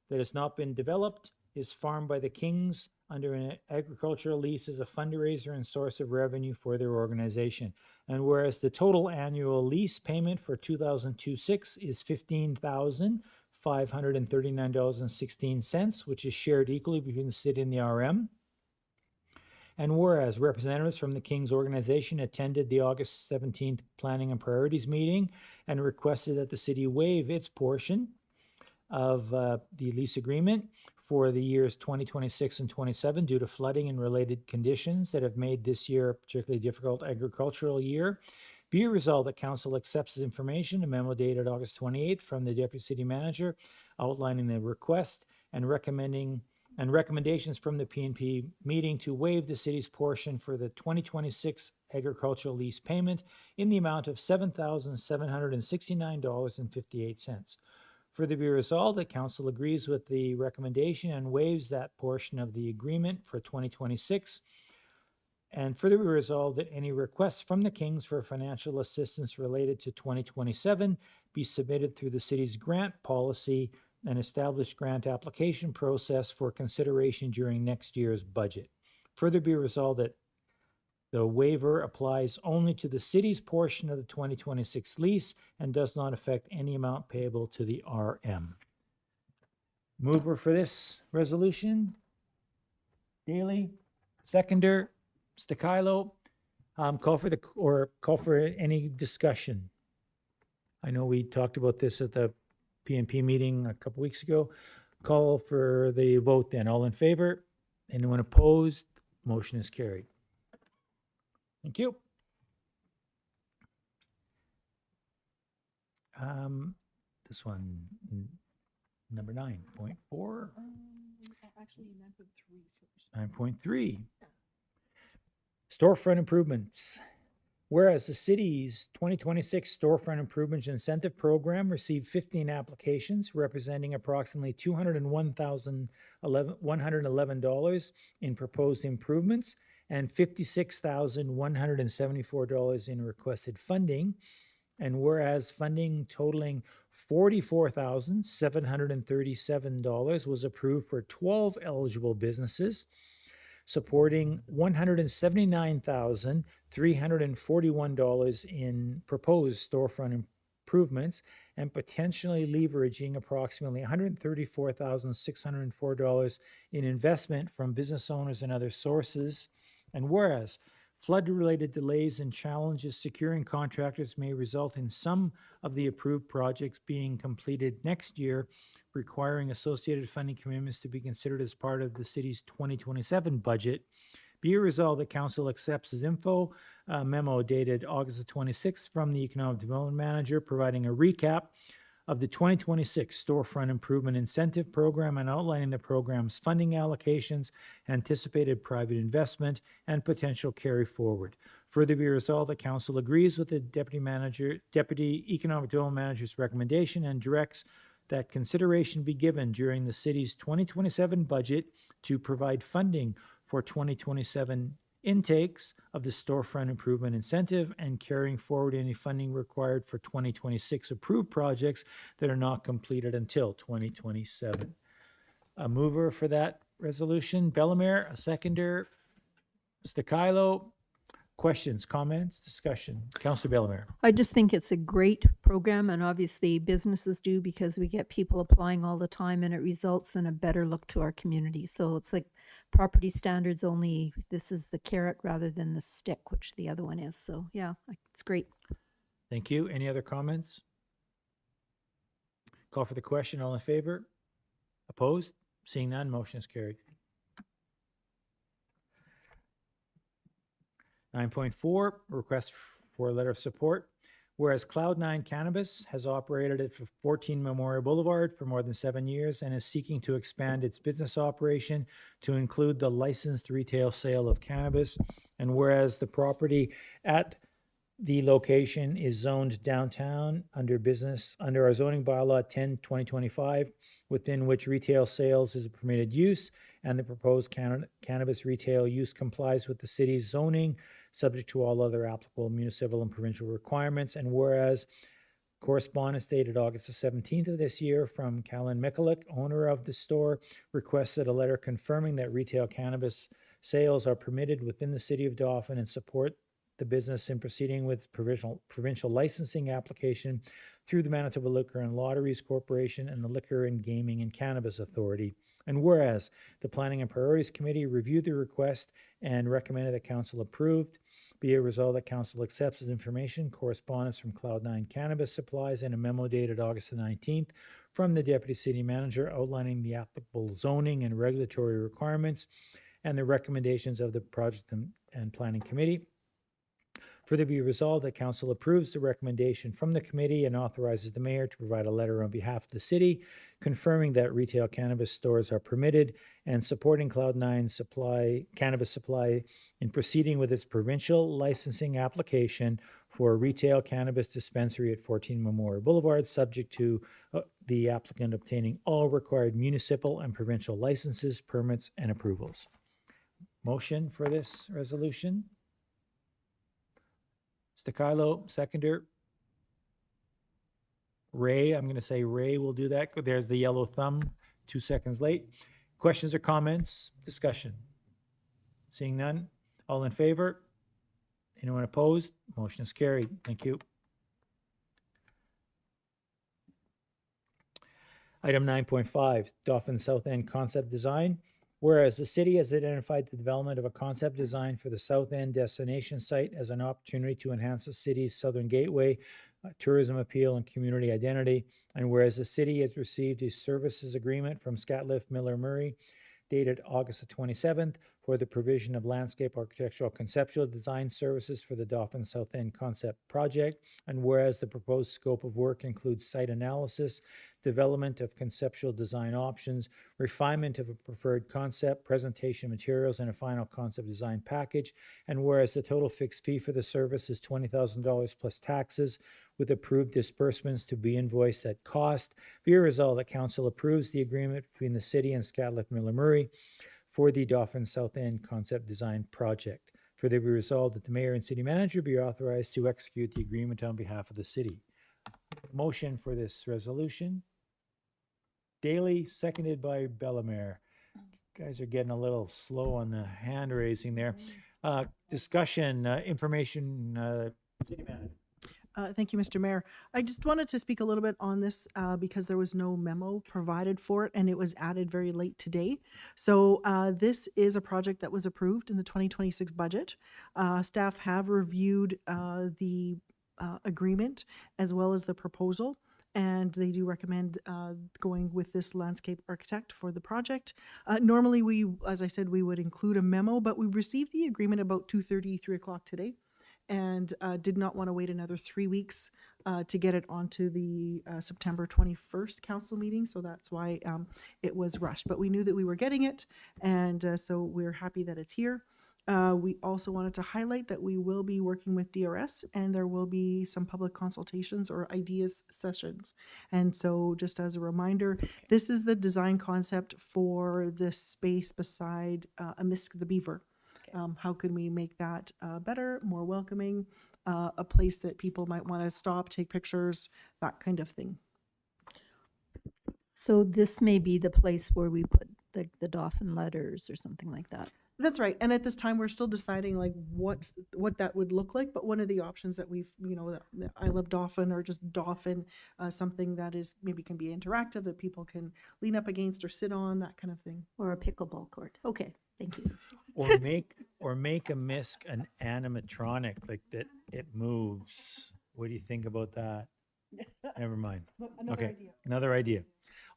that has not been developed is farmed by the Kings under an agricultural lease as a fundraiser and source of revenue for their organization. And whereas the total annual lease payment for 2026 is $15,539.16, which is shared equally between the city and the RM. And whereas representatives from the Kings organization attended the August 17th Planning and Priorities meeting and requested that the city waive its portion of the lease agreement for the years 2026 and 27 due to flooding and related conditions that have made this year a particularly difficult agricultural year. Be it resolved that council accepts this information, a memo dated August 28th from the deputy city manager outlining the request and recommendations from the PNP meeting to waive the city's portion for the 2026 agricultural lease payment in the amount of $7,769.58. Further be resolved that council agrees with the recommendation and waives that portion of the agreement for 2026. And further be resolved that any requests from the Kings for financial assistance related to 2027 be submitted through the city's grant policy and established grant application process for consideration during next year's budget. Further be resolved that the waiver applies only to the city's portion of the 2026 lease and does not affect any amount payable to the RM. Mover for this resolution, Daly. Seconder, Stakilo. Call for any discussion. I know we talked about this at the PNP meeting a couple weeks ago. Call for the vote then. All in favor? Anyone opposed? Motion is carried. Thank you. This one, number 9.4. Actually, you meant the 3 first. 9.3. Storefront improvements. Whereas the city's 2026 Storefront Improvements Incentive Program received 15 applications representing approximately $201,111 in proposed improvements and $56,174 in requested funding. And whereas funding totaling $44,737 was approved for 12 eligible businesses, supporting $179,341 in proposed storefront improvements and potentially leveraging approximately $134,604 in investment from business owners and other sources. And whereas Flood-related delays and challenges securing contractors may result in some of the approved projects being completed next year, requiring associated funding commitments to be considered as part of the city's 2027 budget. Be it resolved that council accepts as info memo dated August the 26th from the Economic Development Manager, providing a recap of the 2026 Storefront Improvement Incentive Program and outlining the program's funding allocations, anticipated private investment, and potential carry forward. Further be resolved that council agrees with the Deputy Economic Development Manager's recommendation and directs that consideration be given during the city's 2027 budget to provide funding for 2027 intakes of the Storefront Improvement Incentive and carrying forward any funding required for 2026 approved projects that are not completed until 2027. A mover for that resolution, Bellemare, a seconder, Stakilo. Questions, comments, discussion? Councillor Bellemare. I just think it's a great program, and obviously businesses do, because we get people applying all the time and it results in a better look to our community. So it's like property standards, only this is the carrot rather than the stick, which the other one is. So yeah, it's great. Thank you. Any other comments? Call for the question. All in favor? Opposed? Seeing none, motion is carried. 9.4, request for a letter of support. Whereas Cloud9 Cannabis has operated at 14 Memorial Boulevard for more than 7 years and is seeking to expand its business operation to include the licensed retail sale of cannabis. And whereas the property at the location is zoned downtown under our zoning bylaw 10/2025, within which retail sales is a permitted use, and the proposed cannabis retail use complies with the city's zoning, subject to all other applicable municipal and provincial requirements. And whereas correspondence dated August the 17th of this year from Callan Mikulik, owner of the store, requested a letter confirming that retail cannabis sales are permitted within the city of Dauphin and support the business in proceeding with provincial licensing application through the Manitoba Liquor and Lotteries Corporation and the Liquor and Gaming and Cannabis Authority. And whereas the Planning and Priorities Committee reviewed the request and recommended that council approved, be it resolved that council accepts as information correspondence from Cloud9 Cannabis Supplies and a memo dated August the 19th from the Deputy City Manager outlining the applicable zoning and regulatory requirements and the recommendations of the Project and Planning Committee. Further be resolved that council approves the recommendation from the committee and authorizes the mayor to provide a letter on behalf of the city confirming that retail cannabis stores are permitted and supporting Cloud9 Cannabis Supply in proceeding with its provincial licensing application for a retail cannabis dispensary at 14 Memorial Boulevard, subject to the applicant obtaining all required municipal and provincial licenses, permits, and approvals. Motion for this resolution? Stakilo, seconder. Ray, I'm going to say Ray will do that. There's the yellow thumb, 2 seconds late. Questions or comments? Discussion? Seeing none. All in favor? Anyone opposed? Motion is carried. Thank you. Item 9.5, Dauphin South End Concept Design. Whereas the city has identified the development of a concept design for the South End destination site as an opportunity to enhance the city's southern gateway, tourism appeal, and community identity. And whereas the city has received a services agreement from Scatliff Miller Murray dated August the 27th for the provision of landscape architectural conceptual design services for the Dauphin South End concept project. And whereas the proposed scope of work includes site analysis, development of conceptual design options, refinement of a preferred concept, presentation materials, and a final concept design package. And whereas the total fixed fee for the service is $20,000 plus taxes, with approved disbursements to be invoiced at cost, be it resolved that council approves the agreement between the city and Scatliff Miller Murray for the Dauphin South End concept design project. Further be resolved that the mayor and city manager be authorized to execute the agreement on behalf of the city. Motion for this resolution. Daly, seconded by Bellemare. Guys are getting a little slow on the hand raising there. Discussion, information, city manager. Thank you, Mr. Mayor. I just wanted to speak a little bit on this because there was no memo provided for it and it was added very late today. So this is a project that was approved in the 2026 budget. Staff have reviewed the agreement as well as the proposal, and they do recommend going with this landscape architect for the project. Normally, as I said, we would include a memo, but we received the agreement about 2:30, 3 o'clock today, and did not want to wait another 3 weeks to get it onto the September 21st council meeting. So that's why it was rushed. But we knew that we were getting it, and so we're happy that it's here. We also wanted to highlight that we will be working with DRS, and there will be some public consultations or ideas sessions. And so just as a reminder, this is the design concept for this space beside Amisk the Beaver. How can we make that better, more welcoming, a place that people might want to stop, take pictures, that kind of thing. So this may be the place where we put the Dauphin letters or something like that. That's right. And at this time, we're still deciding like what that would look like. But one of the options that we've, the I Love Dauphin or just Dauphin, something that is maybe can be interactive that people can lean up against or sit on, that kind of thing. Or a pickleball court. Okay, thank you. Or make a misc an animatronic, like that it moves. What do you think about that? Never mind. Okay, another idea.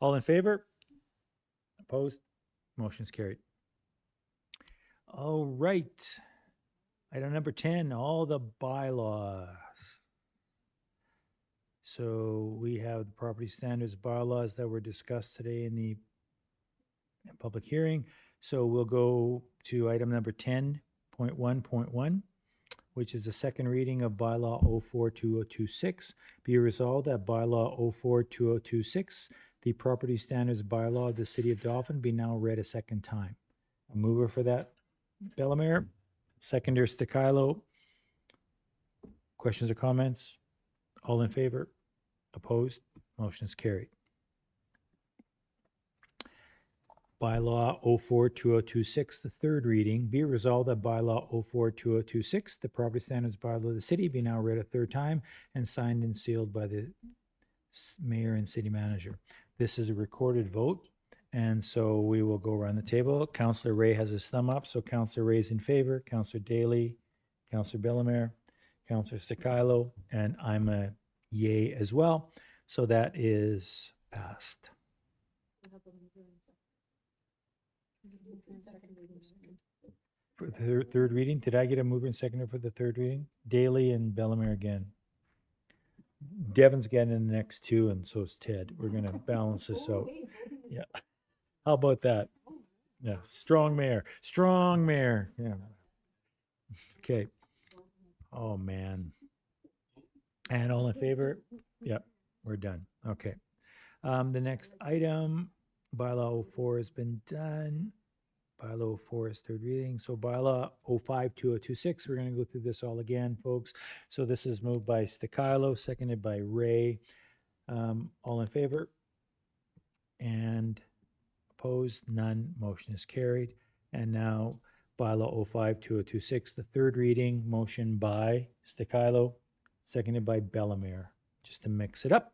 All in favor? Opposed? Motion's carried. All right. Item number 10, all the bylaws. So we have the property standards bylaws that were discussed today in the public hearing. So we'll go to item number 10.1.1, which is the second reading of bylaw 042026. Be resolved that bylaw 042026, the property standards bylaw of the city of Dauphin, be now read a second time. A mover for that, Bellemare. Seconder, Stakilo. Questions or comments? All in favor? Opposed? Motion is carried. Bylaw 042026, the third reading. Be resolved that bylaw 042026, the property standards bylaw of the city, be now read a third time and signed and sealed by the mayor and city manager. This is a recorded vote, and so we will go around the table. Councillor Ray has his thumb up, so Councillor Ray's in favor, Councillor Daly, Councillor Bellemare, Councillor Stakilo, and I'm a yay as well. So that is passed. For the third reading, did I get a mover and seconder for the third reading? Daly and Bellemare again. Devin's getting in the next two, and so is Ted. We're going to balance this out. Yeah. How about that? Yeah. Strong mayor. Strong mayor. Yeah. Okay. Oh, man. And all in favor? Yep. We're done. Okay. The next item, bylaw 04 has been done. Bylaw 04 is third reading. So bylaw 052026, we're going to go through this all again, folks. So this is moved by Stakilo, seconded by Ray. All in favor? And opposed? None. Motion is carried. And now bylaw 052026, the third reading, motion by Stakilo, seconded by Bellemare, just to mix it up.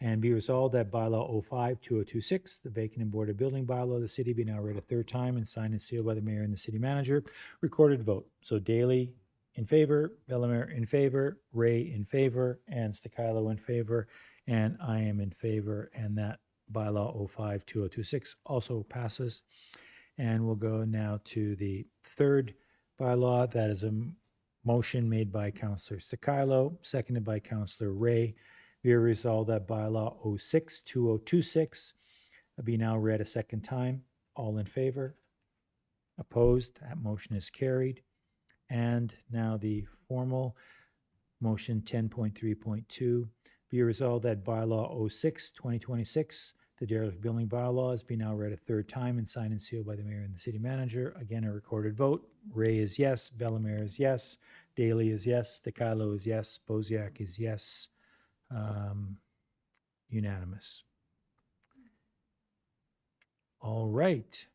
And be resolved that bylaw 052026, the vacant and boarded building bylaw of the city, be now read a third time and signed and sealed by the mayor and the city manager. Recorded vote. So Daly in favor, Bellemare in favor, Ray in favor, and Stakilo in favor, and I am in favor. And that bylaw 052026 also passes. And we'll go now to the third bylaw. That is a motion made by Councillor Stakilo, seconded by Councillor Ray. Be resolved that bylaw 062026 be now read a second time. All in favor? Opposed? That motion is carried. And now the formal motion 10.3.2. Be resolved that bylaw 062026, the derelict building bylaws, be now read a third time and signed and sealed by the mayor and the city manager. Again, a recorded vote. Ray is yes. Bellemare is yes. Daly is yes. Stakilo is yes. Bozyak is yes. Unanimous. All right.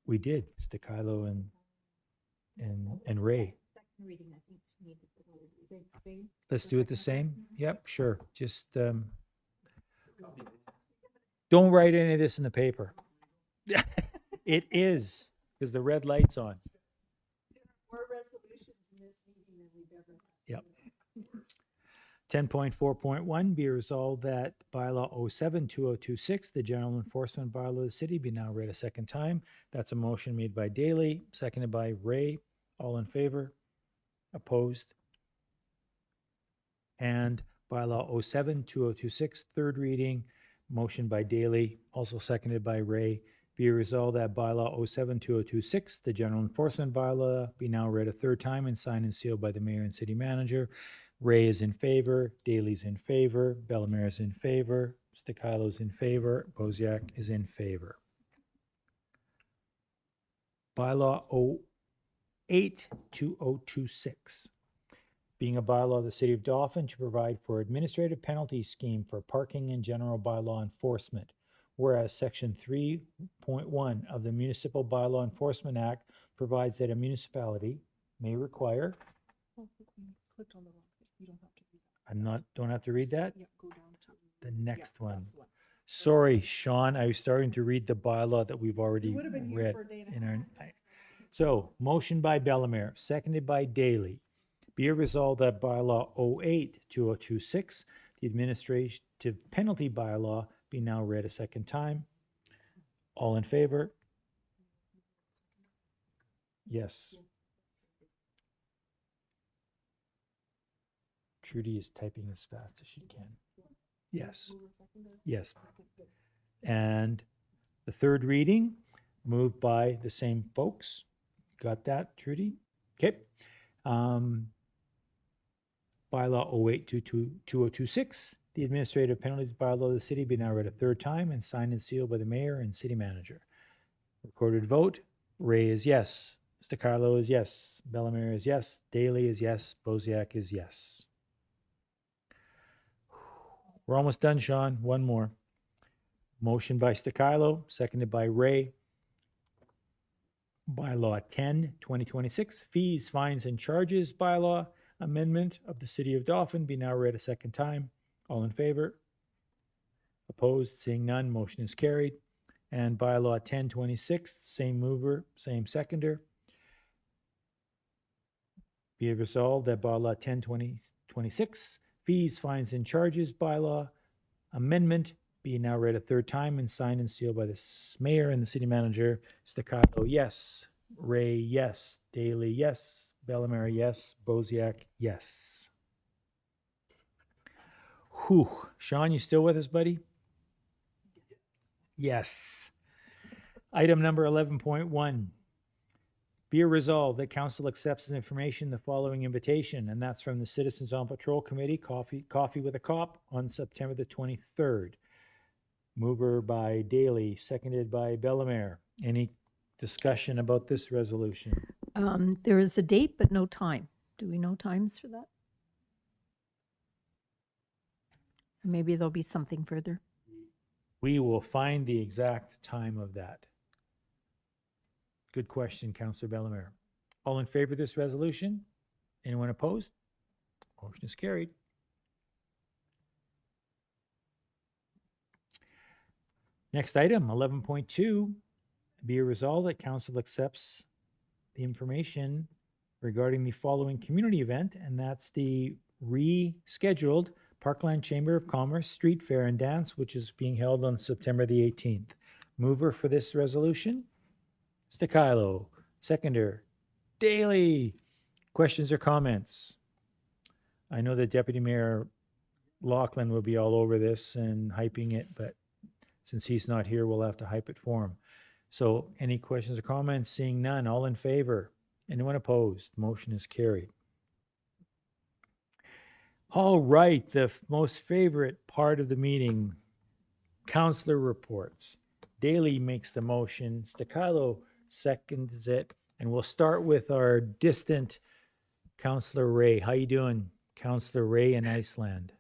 We did. Stakilo and Ray. Let's do it the same. Yep, sure. Just don't write any of this in the paper. It is, because the red light's on. Yep. 10.4.1, be resolved that bylaw 07-2026, the general enforcement bylaw of the city, be now read a second time. That's a motion made by Daley, seconded by Ray. All in favor? Opposed? And bylaw 07-2026, third reading, motion by Daley, also seconded by Ray. Be resolved that bylaw 07-2026, the general enforcement bylaw, be now read a third time and signed and sealed by the mayor and city manager. Ray is in favor, Daley's in favor, Bellemare is in favor, Stakalo's in favor, Bozak is in favor. Bylaw 08-2026, being a bylaw of the city of Dauphin to provide for administrative penalty scheme for parking and general bylaw enforcement. Whereas section 3.1 of the Municipal Bylaw Enforcement Act provides that a municipality may require. Don't have to read that? The next one. Sorry, Sean, I was starting to read the bylaw that we've already read. So, motion by Bellemare, seconded by Daley. Be it resolved that bylaw 08-2026, the administrative penalty bylaw, be now read a second time. All in favor? Yes. Trudy is typing as fast as she can. Yes. Yes. And the third reading, moved by the same folks. Got that, Trudy? Okay. Bylaw 08-2026, the administrative penalties bylaw of the city, be now read a third time and signed and sealed by the mayor and city manager. Recorded vote, Ray is yes, Stakalo is yes, Bellemare is yes, Daley is yes, Bozak is yes. We're almost done, Sean. One more. Motion by Stakalo, seconded by Ray. Bylaw 10-2026, fees, fines, and charges bylaw amendment of the city of Dauphin, be now read a second time. All in favor? Opposed? Seeing none, motion is carried. And bylaw 10-26, same mover, same seconder. Be it resolved that bylaw 10-2026, fees, fines, and charges bylaw amendment, be now read a third time and signed and sealed by the mayor and the city manager. Staccato, yes. Ray, yes. Daley, yes. Bellemare, yes. Bozak, yes. Whew. Sean, you still with us, buddy? Yes. Item number 11.1. Be it resolved that council accepts as information the following invitation, and that's from the Citizens on Patrol Committee, Coffee with a Cop, on September the 23rd. Mover by Daley, seconded by Bellemare. Any discussion about this resolution? There is a date, but no time. Do we know times for that? Maybe there'll be something further. We will find the exact time of that. Good question, Councillor Bellemare. All in favor of this resolution? Anyone opposed? Motion is carried. Next item, 11.2, be a resolved that council accepts the information regarding the following community event, and that's the rescheduled Parkland Chamber of Commerce Street Fair and Dance, which is being held on September the 18th. Mover for this resolution? Stakilo. Seconder, Daley. Questions or comments? I know that Deputy Mayor Lachlan will be all over this and hyping it, but since he's not here, we'll have to hype it for him. So any questions or comments? Seeing none, all in favor? Anyone opposed? Motion is carried. All right, the most favorite part of the meeting, councillor reports. Daley makes the motion, Stakilo seconds it, and we'll start with our distant Councillor Ray. How you doing, Councillor Ray in Iceland?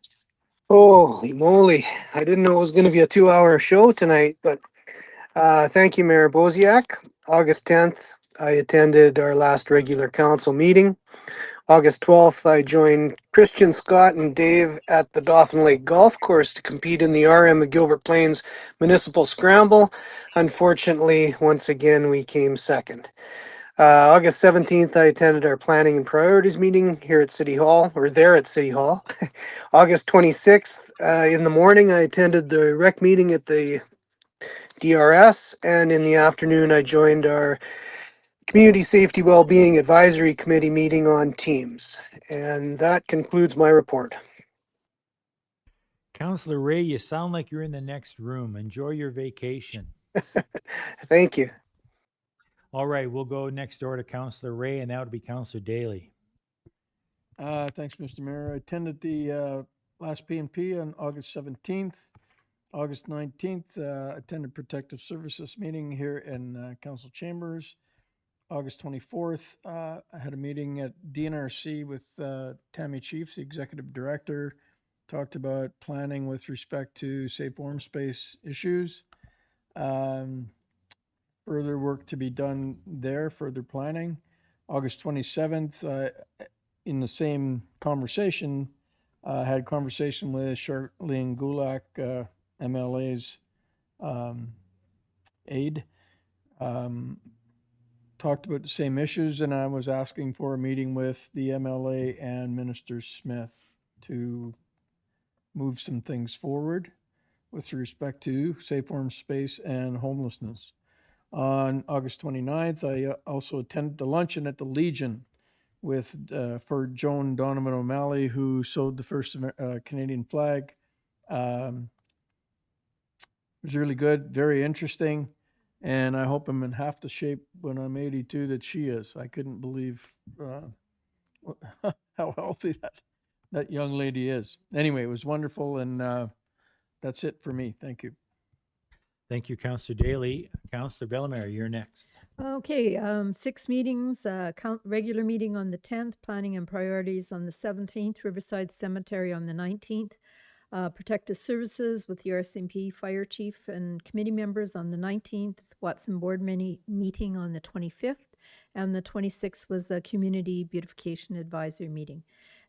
Holy moly. I didn't know it was going to be a 2-hour show tonight, but thank you, Mayor Bozak. August 10th, I attended our last regular council meeting. August 12th, I joined Christian, Scott, and Dave at the Dauphin Lake Golf Course to compete in the RM of Gilbert Plains Municipal Scramble. Unfortunately, once again, we came second. August 17th, I attended our planning and priorities meeting here at City Hall, or there at City Hall. August 26th, in the morning, I attended the rec meeting at the DRS, and in the afternoon, I joined our Community Safety Wellbeing Advisory Committee meeting on Teams. And that concludes my report. Councillor Ray, you sound like you're in the next room. Enjoy your vacation. Thank you. All right, we'll go next door to Councillor Ray, and that would be Councillor Daly. Thanks, Mr. Mayor. I attended the last PNP on August 17th. August 19th, attended Protective Services meeting here in council chambers. August 24th, I had a meeting at DNRC with Tammy Chiefs, the executive director. Talked about planning with respect to safe warm space issues. Further work to be done there, further planning. August 27th, in the same conversation, had a conversation with Charlene Gulak, MLA's aide. Talked about the same issues, and I was asking for a meeting with the MLA and Minister Smith to move some things forward with respect to safe warm space and homelessness. On August 29th, I also attended the luncheon at the Legion with for Joan Donovan O'Malley, who sewed the first Canadian flag. It was really good, very interesting, and I hope I'm in half the shape when I'm 82 that she is. I couldn't believe how healthy that young lady is. Anyway, it was wonderful, and that's it for me. Thank you. Thank you, Councillor Daly. Councillor Bellemare, you're next. Okay, 6 meetings, regular meeting on the 10th, planning and priorities on the 17th, Riverside Cemetery on the 19th, protective services with the RCMP fire chief and committee members on the 19th, Watson board meeting on the 25th, and the 26th was the community beautification advisory meeting.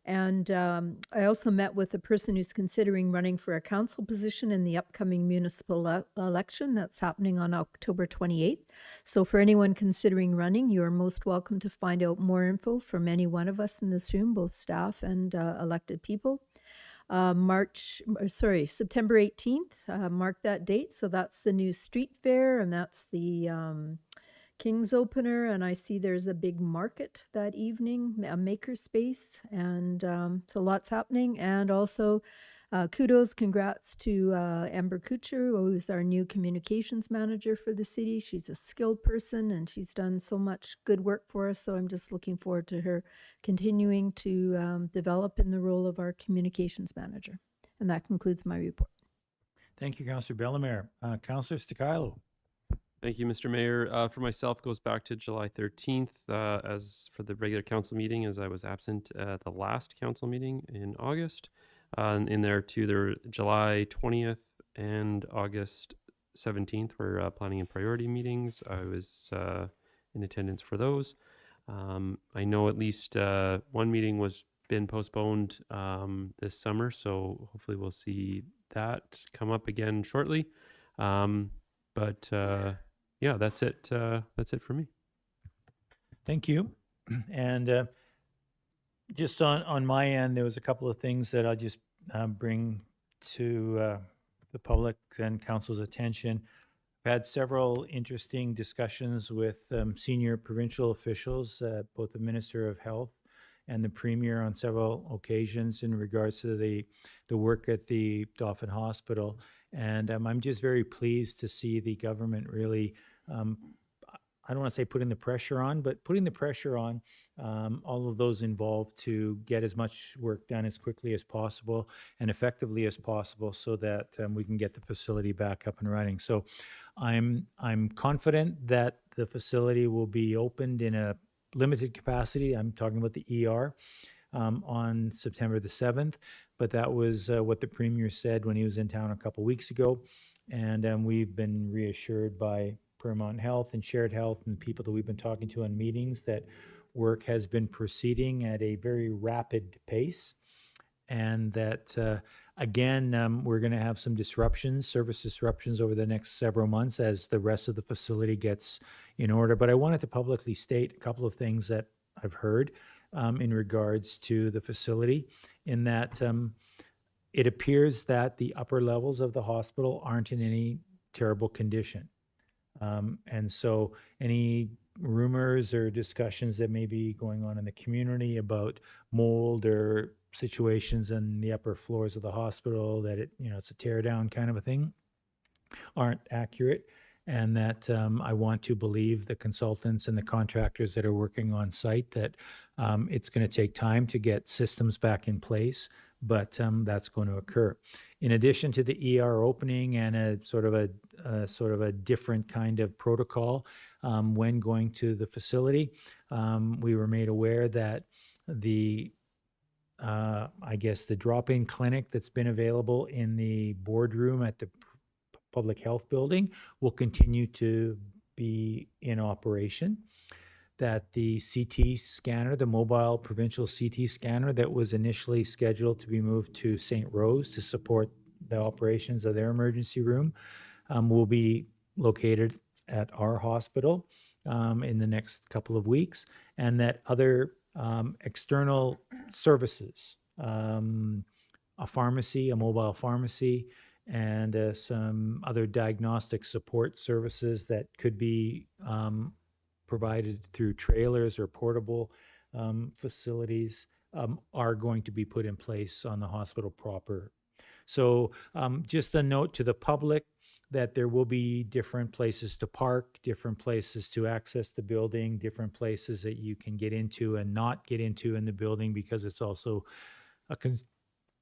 And I also met with a person who's considering running for a council position in the upcoming municipal election that's happening on October 28th. So for anyone considering running, you are most welcome to find out more info from any one of us in this room, both staff and elected people. September 18th, mark that date. So that's the new street fair, and that's the King's opener, and I see there's a big market that evening, a maker space, and so lots happening. And also congrats to Amber Kucher, who's our new communications manager for the city. She's a skilled person, and she's done so much good work for us, so I'm just looking forward to her continuing to develop in the role of our communications manager. And that concludes my report. Thank you, Councillor Bellemare. Councillor Stakilo. Thank you, Mr. Mayor. For myself, goes back to July 13th as for the regular council meeting, as I was absent at the last council meeting in August. In there too, there July 20th and August 17th were planning and priority meetings. I was in attendance for those. I know at least one meeting was been postponed this summer, so hopefully we'll see that come up again shortly. Yeah, that's it. That's it for me. Thank you. And just on my end, there was a couple of things that I'll just bring to the public and council's attention. I've had several interesting discussions with senior provincial officials, both the Minister of Health and the Premier on several occasions in regards to the work at the Dauphin Hospital. And I'm just very pleased to see the government really, I don't want to say putting the pressure on, but putting the pressure on all of those involved to get as much work done as quickly as possible and effectively as possible so that we can get the facility back up and running. So I'm confident that the facility will be opened in a limited capacity. I'm talking about the ER on September the 7th, but that was what the Premier said when he was in town a couple weeks ago. And we've been reassured by Paramount Health and Shared Health and people that we've been talking to in meetings that work has been proceeding at a very rapid pace. And that, again, we're going to have some disruptions, service disruptions over the next several months as the rest of the facility gets in order. But I wanted to publicly state a couple of things that I've heard in regards to the facility, in that it appears that the upper levels of the hospital aren't in any terrible condition. And so any rumors or discussions that may be going on in the community about mold or situations in the upper floors of the hospital, that it's a tear down kind of a thing, aren't accurate. And that I want to believe the consultants and the contractors that are working on site that it's going to take time to get systems back in place, but that's going to occur. In addition to the ER opening and a sort of a different kind of protocol when going to the facility, we were made aware that the drop-in clinic that's been available in the boardroom at the public health building will continue to be in operation. That the CT scanner, the mobile provincial CT scanner that was initially scheduled to be moved to St. Rose to support the operations of their emergency room, will be located at our hospital in the next couple of weeks, and that other external services, a pharmacy, a mobile pharmacy, and some other diagnostic support services that could be provided through trailers or portable facilities are going to be put in place on the hospital proper. So just a note to the public that there will be different places to park, different places to access the building, different places that you can get into and not get into in the building, because it's also a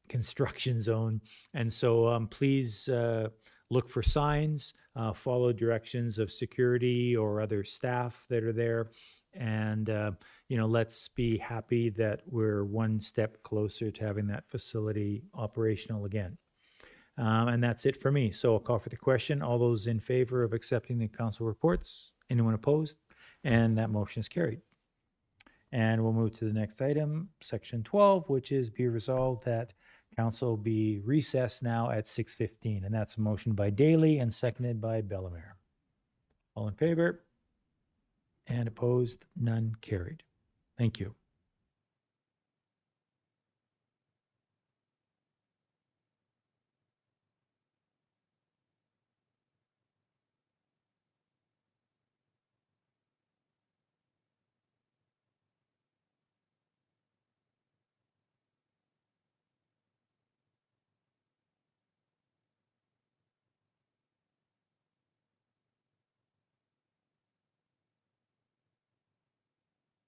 construction zone. And so please look for signs, follow directions of security or other staff that are there. And, let's be happy that we're one step closer to having that facility operational again. And that's it for me. So I'll call for the question. All those in favor of accepting the council reports? Anyone opposed? And that motion is carried. And we'll move to the next item, section 12, which is be resolved that council be recessed now at 6:15. And that's a motion by Daly and seconded by Bellemare. All in favor? And opposed? None carried. Thank you.